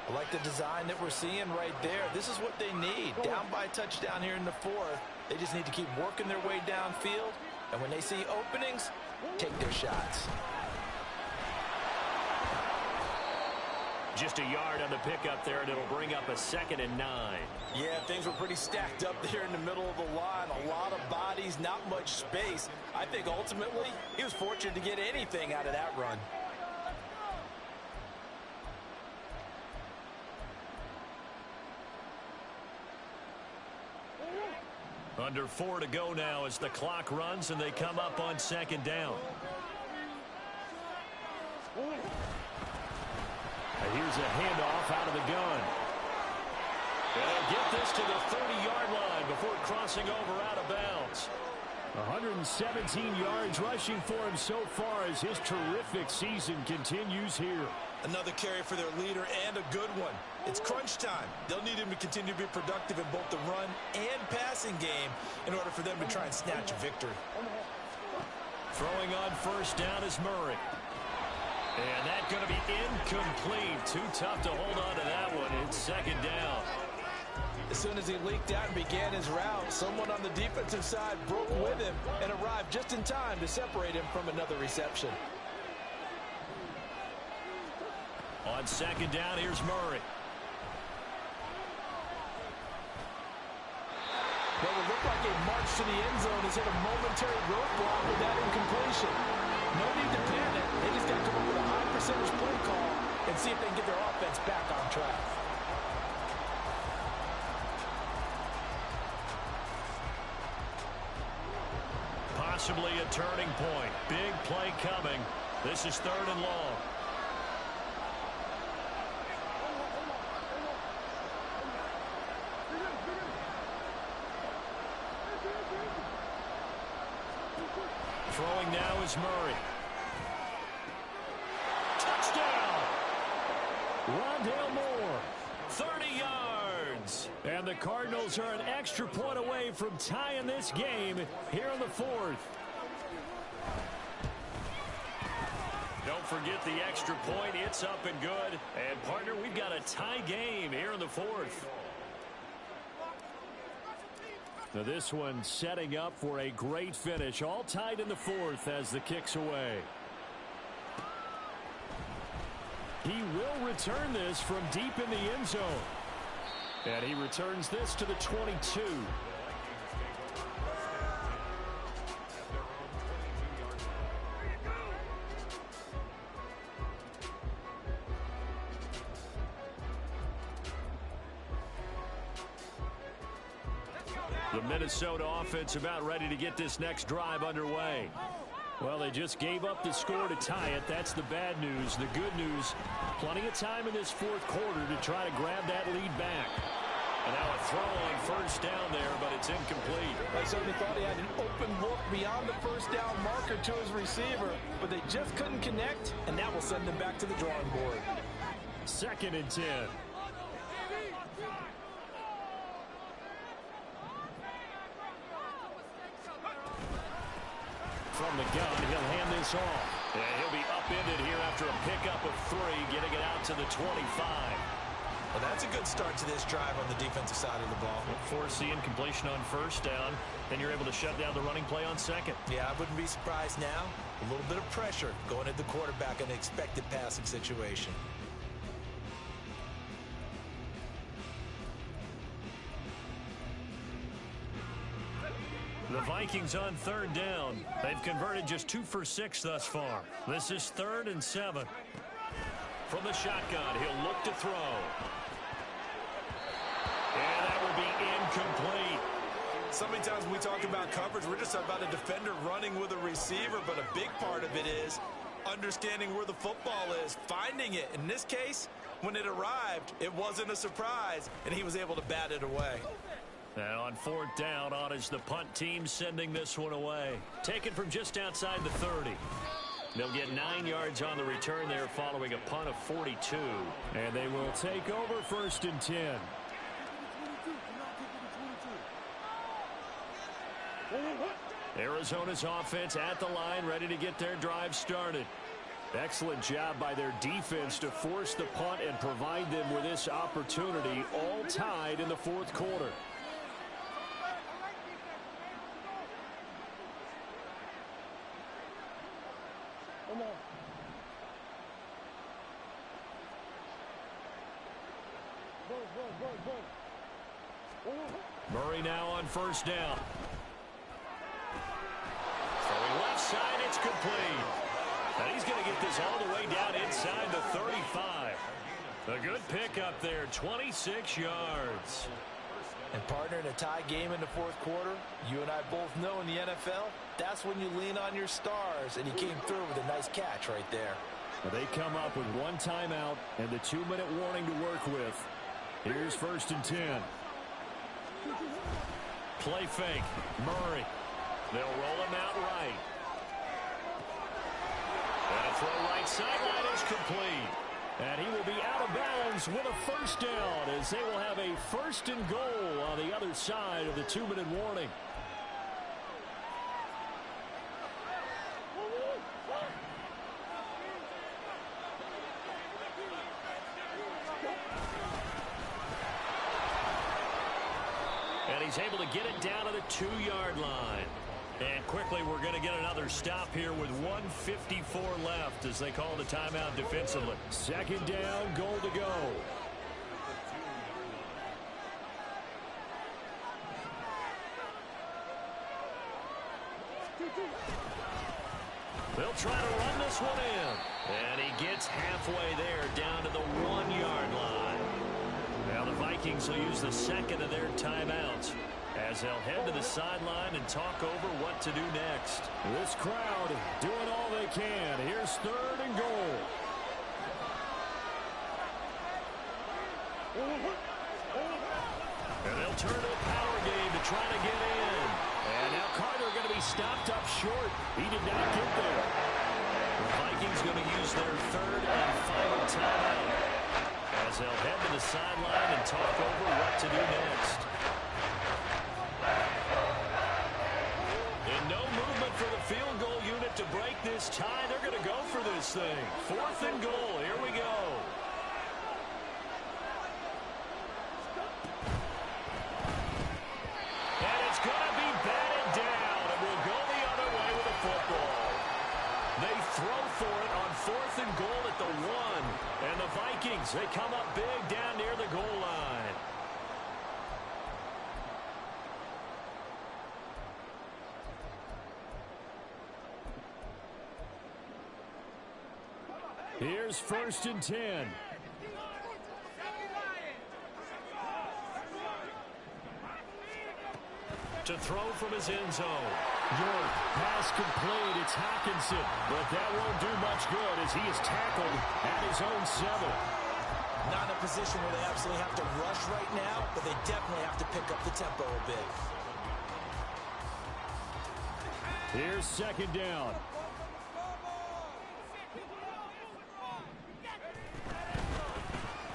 I like the design that we're seeing right there. This is what they need. Down by a touchdown here in the fourth. They just need to keep working their way downfield. And when they see openings, take their shots. Just a yard on the pickup there, and it'll bring up a second and 9. Yeah, things were pretty stacked up there in the middle of the line. A lot of bodies, not much space. I think ultimately he was fortunate to get anything out of that run. Under 4 to go now as the clock runs and they come up on second down. And here's a handoff out of the gun. They'll get this to the 30-yard line before crossing over out of bounds. 117 yards rushing for him so far as his terrific season continues here. Another carry for their leader and a good one. It's crunch time. They'll need him to continue to be productive in both the run and passing game in order for them to try and snatch a victory. Throwing on first down is Murray. And that's going to be incomplete. Too tough to hold on to that one. It's second down. As soon as he leaked out and began his route, someone on the defensive side broke with him and arrived just in time to separate him from another reception. On second down, here's Murray. Well, it looked like a march to the end zone has hit a momentary roadblock with that incompletion. No need to panic. They just got to come up with a high percentage play call and see if they can get their offense back on track. Possibly a turning point. Big play coming. This is third and long. Throwing now is Murray. Touchdown! Rondale Moore, 30 yards. And the Cardinals are an extra point away from tying this game here in the fourth. Don't forget the extra point. It's up and good. And, partner, we've got a tie game here in the fourth. Now this one setting up for a great finish. All tied in the fourth as the kick's away. He will return this from deep in the end zone. And he returns this to the 22. The Minnesota offense about ready to get this next drive underway. Well, they just gave up the score to tie it. That's the bad news. The good news, plenty of time in this fourth quarter to try to grab that lead back. And now a throw on first down there, but it's incomplete. I certainly thought he had an open look beyond the first down marker to his receiver, but they just couldn't connect, and that will send them back to the drawing board. 2nd and 10. From the gun, he'll hand this off. And he'll be upended here after a pickup of 3, getting it out to the 25. Well, that's a good start to this drive on the defensive side of the ball. Force the incompletion on first down, then you're able to shut down the running play on second. Yeah, I wouldn't be surprised now. A little bit of pressure going at the quarterback in an expected passing situation. The Vikings on 3rd down. They've converted just 2 for 6 thus far. This is 3rd and 7. From the shotgun, he'll look to throw. And that would be incomplete. So many times when we talk about coverage, we're just about a defender running with a receiver, but a big part of it is understanding where the football is, finding it. In this case, when it arrived, it wasn't a surprise, and he was able to bat it away. Now on 4th down, on is the punt team sending this one away. Taken from just outside the 30. They'll get 9 yards on the return there following a punt of 42. And they will take over 1st and 10. Arizona's offense at the line, ready to get their drive started. Excellent job by their defense to force the punt and provide them with this opportunity, all tied in the 4th quarter. Murray now on 1st down. Throwing left side, it's complete. And he's going to get this all the way down inside the 35. A good pickup there, 26 yards. And partner, in a tie game in the 4th quarter, you and I both know in the NFL, that's when you lean on your stars, and he came through with a nice catch right there. Well, they come up with 1 timeout and the 2-minute warning to work with. Here's 1st and 10. Play fake. Murray. They'll roll him out right. And a throw right sideline is complete. And he will be out of bounds with a 1st down as they will have a 1st and goal on the other side of the 2-minute warning. And he's able to get it down to the 2-yard line. And quickly, we're going to get another stop here with 1:54 left as they call the timeout defensively. 2nd down, goal to go. They'll try to run this one in. And he gets halfway there down to the 1-yard line. Now the Vikings will use the 2nd of their timeouts as they'll head to the sideline and talk over what to do next. This crowd doing all they can. Here's 3rd and goal. And they'll turn to a power game to try to get in. And now Carter going to be stopped up short. He did not get there. The Vikings going to use their 3rd and final timeout as they'll head to the sideline and talk over what to do next. And no movement for the field goal unit to break this tie. They're going to go for this thing. 4th and goal. Here we go. And it's going to be batted down, and we'll go the other way with the football. They throw for it on 4th and goal at the 1. And the Vikings, they come up big down near the goal line. Here's 1st and 10. to throw from his end zone. York, pass complete. It's Hockenson. But that won't do much good as he is tackled at his own 7. Not in a position where they absolutely have to rush right now, but they definitely have to pick up the tempo a bit. Here's second down.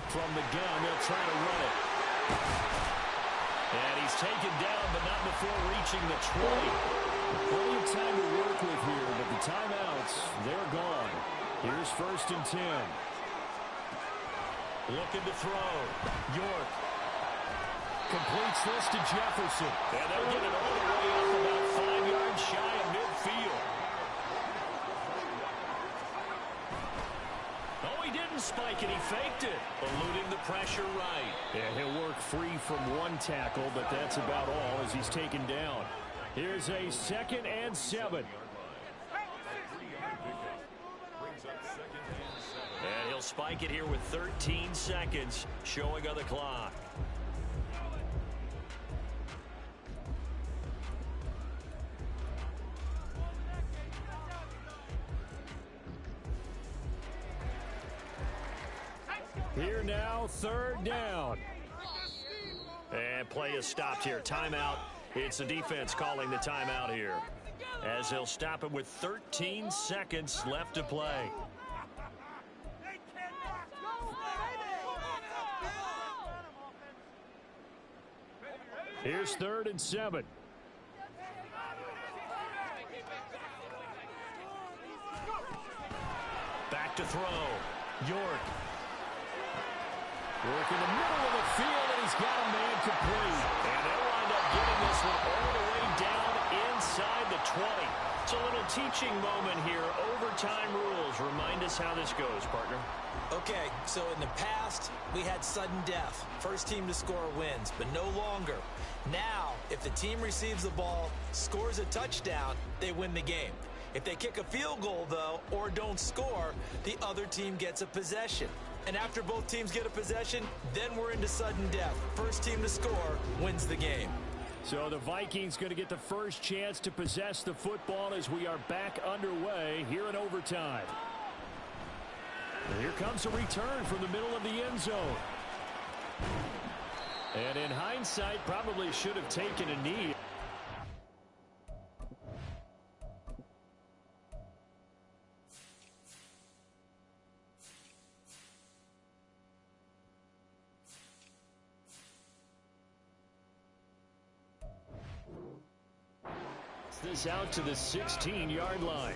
From the gun, they'll try to run it. And he's taken down, but not before reaching the 20. Plenty of time to work with here, but the timeouts, they're gone. Here's 1st and 10. Looking to throw. York completes this to Jefferson. And they'll get it all the way up about 5 yards shy of midfield. Oh, he didn't spike it. He faked it. Eluding the pressure right. And he'll work free from one tackle, but that's about all as he's taken down. Here's a 2nd and 7. And he'll spike it here with 13 seconds showing on the clock. Here now, 3rd down. And play is stopped here. Timeout. It's the defense calling the timeout here, as they'll stop it with 13 seconds left to play. Here's 3rd and 7. Back to throw. York. Work in the middle of the field, and he's got a man complete. And they'll wind up getting this one all the way down inside the 20. It's a little teaching moment here. Overtime rules. Remind us how this goes, partner. Okay, so in the past, we had sudden death. First team to score wins, but no longer. Now, if the team receives the ball, scores a touchdown, they win the game. If they kick a field goal, though, or don't score, the other team gets a possession. And after both teams get a possession, then we're into sudden death. First team to score wins the game. So the Vikings going to get the first chance to possess the football as we are back underway here in overtime. And here comes a return from the middle of the end zone. And in hindsight, probably should have taken a knee. This out to the 16-yard line.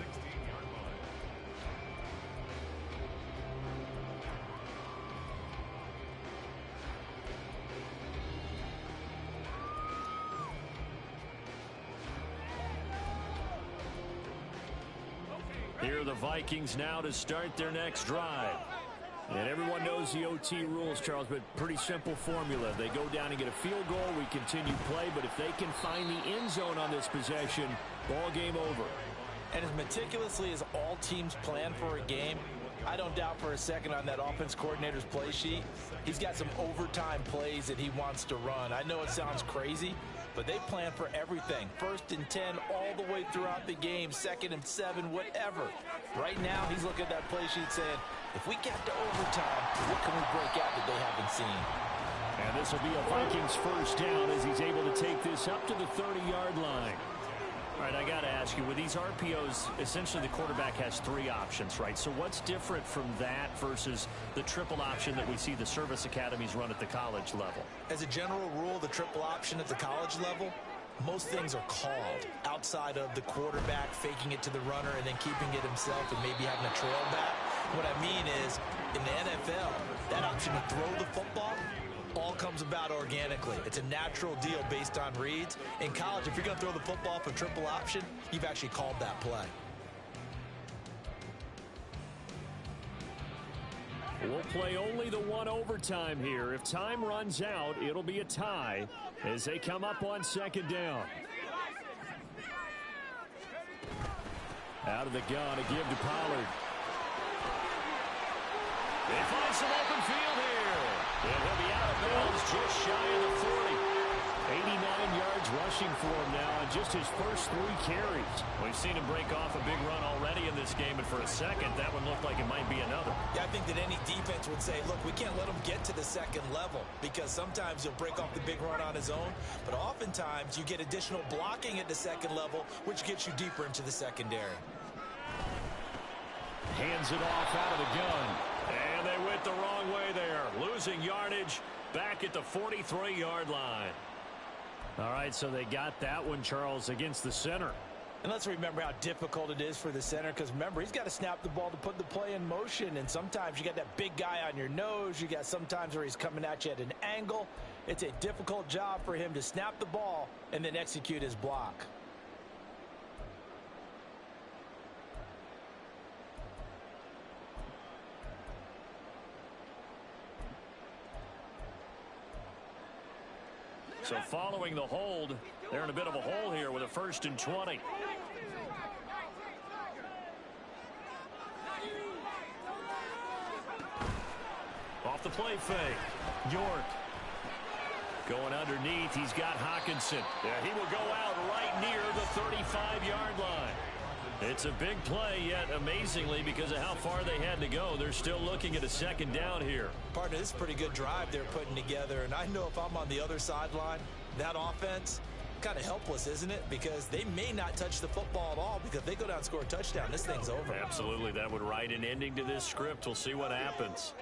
Here are the Vikings now to start their next drive. And everyone knows the OT rules, Charles, but pretty simple formula. They go down and get a field goal, we continue play, but if they can find the end zone on this possession, ball game over. And as meticulously as all teams plan for a game, I don't doubt for a second on that offense coordinator's play sheet, he's got some overtime plays that he wants to run. I know it sounds crazy, but they plan for everything. 1st and 10 all the way throughout the game, 2nd and 7, whatever. Right now, he's looking at that play sheet saying, if we get to overtime, what can we break out that they haven't seen? And this will be a Vikings first down as he's able to take this up to the 30-yard line. All right, I got to ask you, with these RPOs, essentially the quarterback has 3 options, right? So what's different from that versus the triple option that we see the service academies run at the college level? As a general rule, the triple option at the college level, most things are called outside of the quarterback faking it to the runner and then keeping it himself and maybe having a trail back. What I mean is, in the NFL, that option to throw the football all comes about organically. It's a natural deal based on reads. In college, if you're going to throw the football for triple option, you've actually called that play. We'll play only the one overtime here. If time runs out, it'll be a tie as they come up on 2nd down. Out of the gun, a give to Pollard. They find some open field here. And he'll be out of bounds just shy of the 40. 89 yards rushing for him now on just his first 3 carries. We've seen him break off a big run already in this game, and for a second, that one looked like it might be another. Yeah, I think that any defense would say, look, we can't let him get to the second level, because sometimes he'll break off the big run on his own, but oftentimes you get additional blocking at the second level, which gets you deeper into the secondary. Hands it off out of the gun. And they went the wrong way there. Losing yardage back at the 43-yard line. All right, so they got that one, Charles, against the center. And let's remember how difficult it is for the center, because remember, he's got to snap the ball to put the play in motion, and sometimes you got that big guy on your nose. You got sometimes where he's coming at you at an angle. It's a difficult job for him to snap the ball and then execute his block. So following the hold, they're in a bit of a hole here with a 1st and 20. Off the play fake. York. Going underneath, he's got Hawkinson. Yeah, he will go out right near the 35-yard line. It's a big play, yet amazingly, because of how far they had to go, they're still looking at a 2nd down here. Partner, this is a pretty good drive they're putting together, and I know if I'm on the other sideline, that offense, kind of helpless, isn't it? Because they may not touch the football at all, because if they go down and score a touchdown, this thing's over. Absolutely, that would write an ending to this script. We'll see what happens.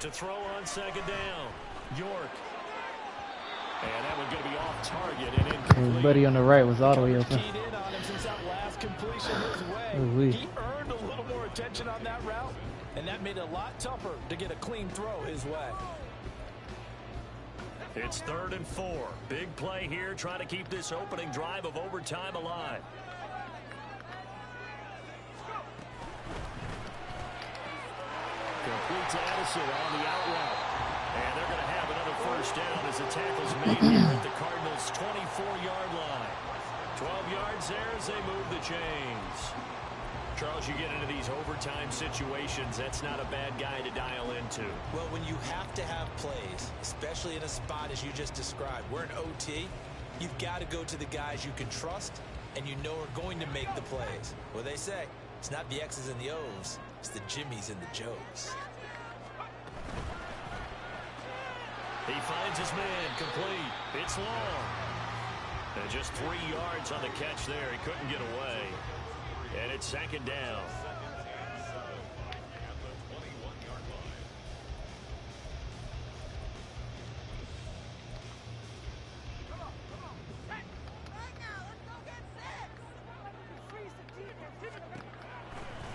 To throw on 2nd down, York. And that one's going to be off target and incomplete. His buddy on the right was all the way open. Keyed in on him since that last completion his way. He earned a little more attention on that route, and that made it a lot tougher to get a clean throw his way. It's 3rd and 4. Big play here, trying to keep this opening drive of overtime alive. Complete to Addison on the out route. And they're going to have another 1st down as the tackle's made here at the Cardinals' 24-yard line. 12 yards there as they move the chains. Charles, you get into these overtime situations, that's not a bad guy to dial into. Well, when you have to have plays, especially in a spot as you just described, we're in OT, you've got to go to the guys you can trust and you know are going to make the plays. Well, they say, it's not the X's and the O's, it's the Jimmys and the Joes. He finds his man, complete. It's long. And just 3 yards on the catch there. He couldn't get away. And it's 2nd down.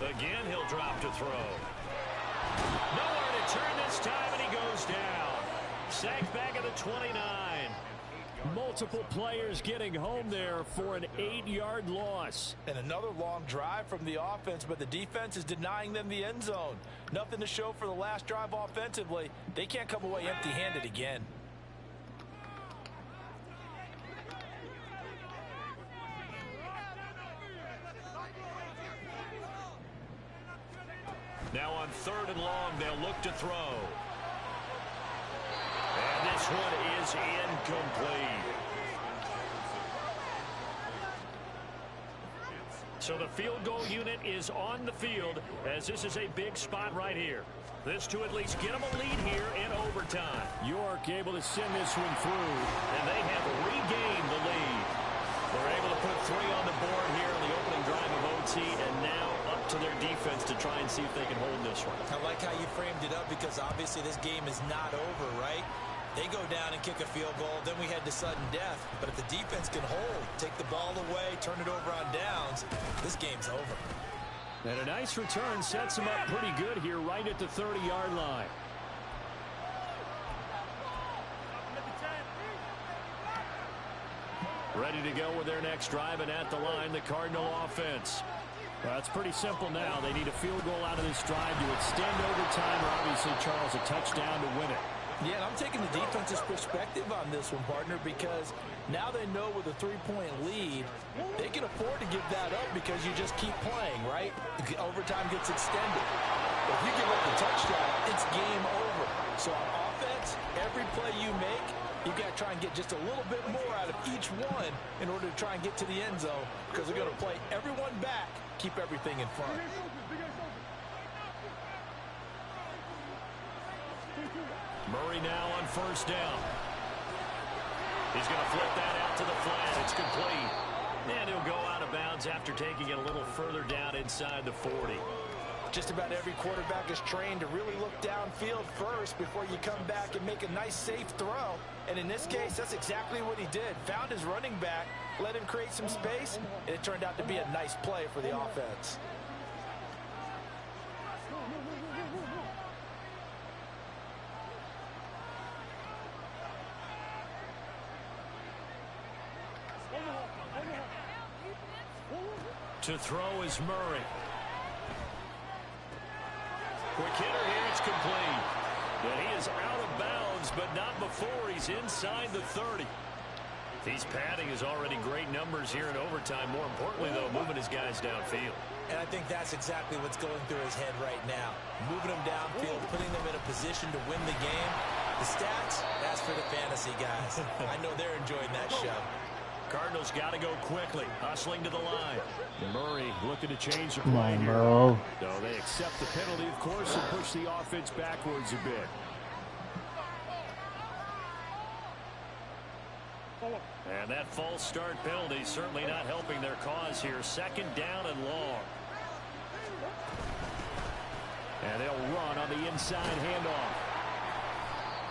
Again, he'll drop to throw. Nowhere to turn this time, and he goes down. Sacked back at the 29. Multiple players getting home there for an 8-yard loss. And another long drive from the offense, but the defense is denying them the end zone. Nothing to show for the last drive offensively. They can't come away empty-handed again. Now on 3rd and long, they'll look to throw. And this one is incomplete. So the field goal unit is on the field as this is a big spot right here. This to at least get them a lead here in overtime. York able to send this one through, and they have regained the lead. They're able to put 3 on the board here in the opening drive of OT, and now up to their defense to try and see if they can hold this one. I like how you framed it up, because obviously this game is not over, right? They go down and kick a field goal, then we head to sudden death. But if the defense can hold, take the ball away, turn it over on downs, this game's over. And a nice return sets them up pretty good here right at the 30-yard line. Ready to go with their next drive, and at the line, the Cardinal offense. Well, it's pretty simple now. They need a field goal out of this drive to extend overtime, or obviously, Charles, a touchdown to win it. Yeah, and I'm taking the defense's perspective on this one, partner, because now they know with a 3-point lead, they can afford to give that up because you just keep playing, right? Overtime gets extended. If you give up the touchdown, it's game over. So on offense, every play you make, you've got to try and get just a little bit more out of each one in order to try and get to the end zone because they're going to play everyone back, keep everything in front. Murray now on first down. He's going to flip that out to the flat. It's complete. And he'll go out of bounds after taking it a little further down inside the 40. Just about every quarterback is trained to really look downfield first before you come back and make a nice, safe throw. And in this case, that's exactly what he did. Found his running back, let him create some space, and it turned out to be a nice play for the offense. To throw is Murray. Quick hitter here, it's complete. But he is out of bounds, but not before he's inside the 30. He's padding his already great numbers here in overtime. More importantly, though, moving his guys downfield. And I think that's exactly what's going through his head right now. Moving them downfield, putting them in a position to win the game. The stats, that's for the fantasy guys. I know they're enjoying that show. Cardinals got to go quickly, hustling to the line. Murray looking to change the Come play on, here. bro. So they accept the penalty, of course, and push the offense backwards a bit. And that false start penalty certainly not helping their cause here. Second down and long. And they'll run on the inside handoff.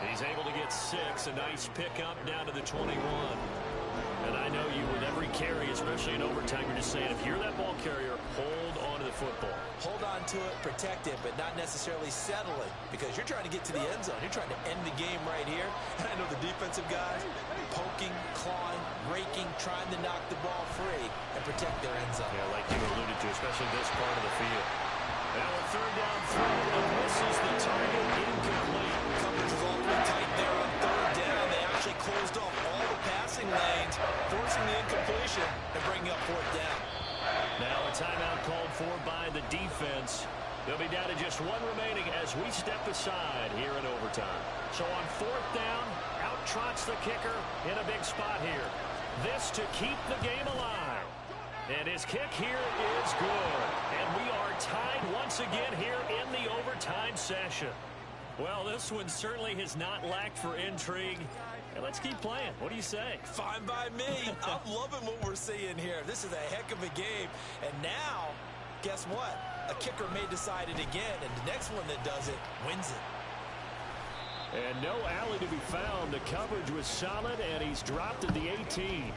He's able to get 6. A nice pickup down to the 21. And I know you with every carry, especially in overtime, you're just saying, if you're that ball carrier, hold on to the football. Hold on to it, protect it, but not necessarily settling because you're trying to get to the end zone. You're trying to end the game right here. And I know the defensive guys poking, clawing, raking, trying to knock the ball free and protect their end zone. Yeah, like you alluded to, especially this part of the field. Now a third down throw, and misses the target, incomplete. Coverage was awfully tight there on third down. They actually closed off all the passing lanes, forcing the incompletion and bringing up fourth down. Now a timeout called for by the defense. They'll be down to just one remaining as we step aside here in overtime. So on fourth down, out trots the kicker in a big spot here. This to keep the game alive. And his kick here is good. And we are tied once again here in the overtime session. Well, this one certainly has not lacked for intrigue. And let's keep playing. What do you say? Fine by me. I'm loving what we're seeing here. This is a heck of a game. And now, guess what? A kicker may decide it again, and the next one that does it wins it. And no alley to be found. The coverage was solid, and he's dropped at the 18.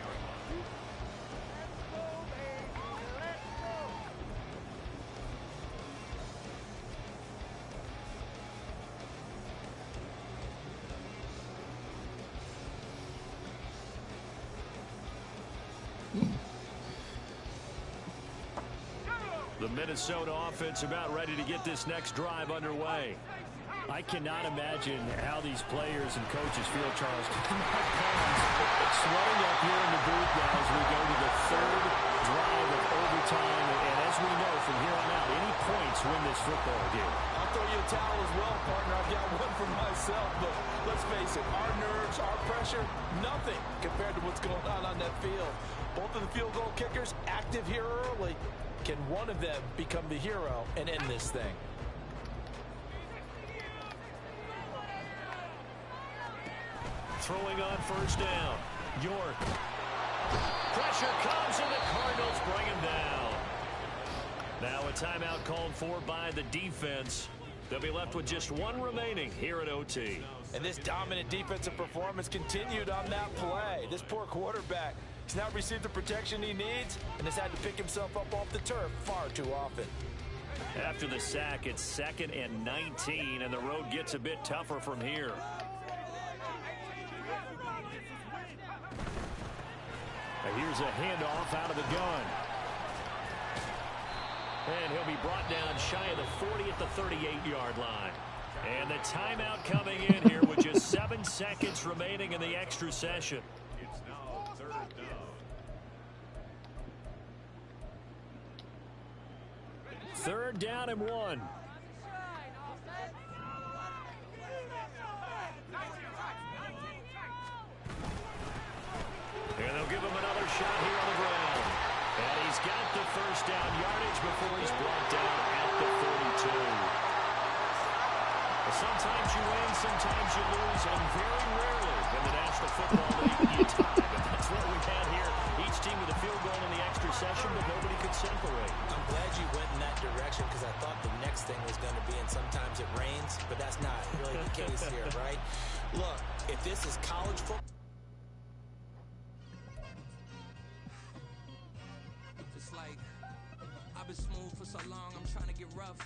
The Minnesota offense about ready to get this next drive underway. I cannot imagine how these players and coaches feel, Charles. Swelling up here in the booth now as we go to the third drive of overtime. And as we know from here on out, any points win this football game. I'll throw you a towel as well, partner. I've got one for myself, but let's face it, our nerves, our pressure, nothing compared to what's going on that field. Both of the field goal kickers active here early. Can one of them become the hero and end this thing? Throwing on first down. York. Pressure comes, and the Cardinals bring him down. Now a timeout called for by the defense. They'll be left with just one remaining here at OT. And this dominant defensive performance continued on that play. This poor quarterback has now received the protection he needs and has had to pick himself up off the turf far too often. After the sack, it's 2nd and 19, and the road gets a bit tougher from here. And here's a handoff out of the gun. And he'll be brought down shy of the 40 at the 38-yard line. And the timeout coming in here with just 7 seconds remaining in the extra session. It's now 3rd down. Third down and 1. And they'll give him another shot here on the ground. And he's got the first down yardage before he's brought down at the 42. Sometimes you win, sometimes you lose, and very rarely in the National Football League you tie. But that's what we've had here. Each team with a field goal in the extra session, but nobody could separate. I'm glad you went in that direction because I thought the next thing was going to be, and sometimes it rains, but that's not really the case here, right? Look, if this is college football. It's like, I've been smooth for so long, I'm trying to get rough.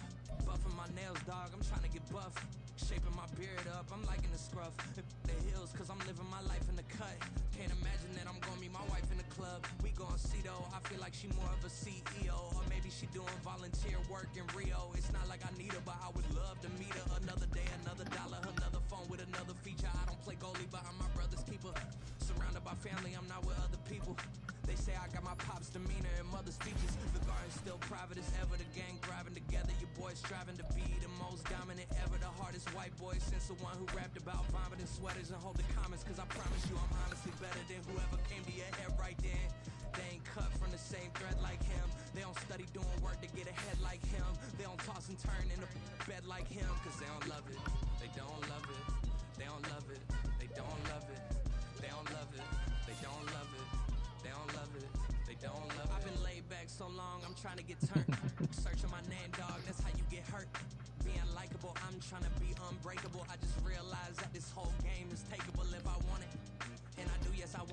Buffing my nails, dog, I'm trying to get buff. Shaping my beard up, I'm liking the scruff. The hills, cause I'm living my life in the cut. Can't imagine that I'm gonna meet my wife in the club. We gon' see though, I feel like she more of a CEO. Or maybe she doing volunteer work in Rio. It's not like I need her, but I would love to meet her. Another day, another dollar, another phone with another feature. I don't play goalie, but I'm my brother's keeper. Surrounded by family, I'm not with other people. They say I got my pop's demeanor and mother's features. The garden's still private as ever. The gang thriving together. Your boys striving to be the most dominant ever. The hardest white boy since the one who rapped about vomiting sweaters and hold the comments. Cause I promise you I'm honestly better than whoever came to your head right then. They ain't cut from the same thread like him. They don't study doing work to get ahead like him. They don't toss and turn in a bed like him. Cause they don't love it. They don't love it. They don't love it. They don't love it. They don't love it. They don't love it. They don't love it. They don't love it. I've been laid back so long, I'm trying to get turned. Searching my name, dog, that's how you get hurt. Being likable, I'm trying to be unbreakable. I just realized that this whole game is takeable if I want it. And I do, yes, I want it.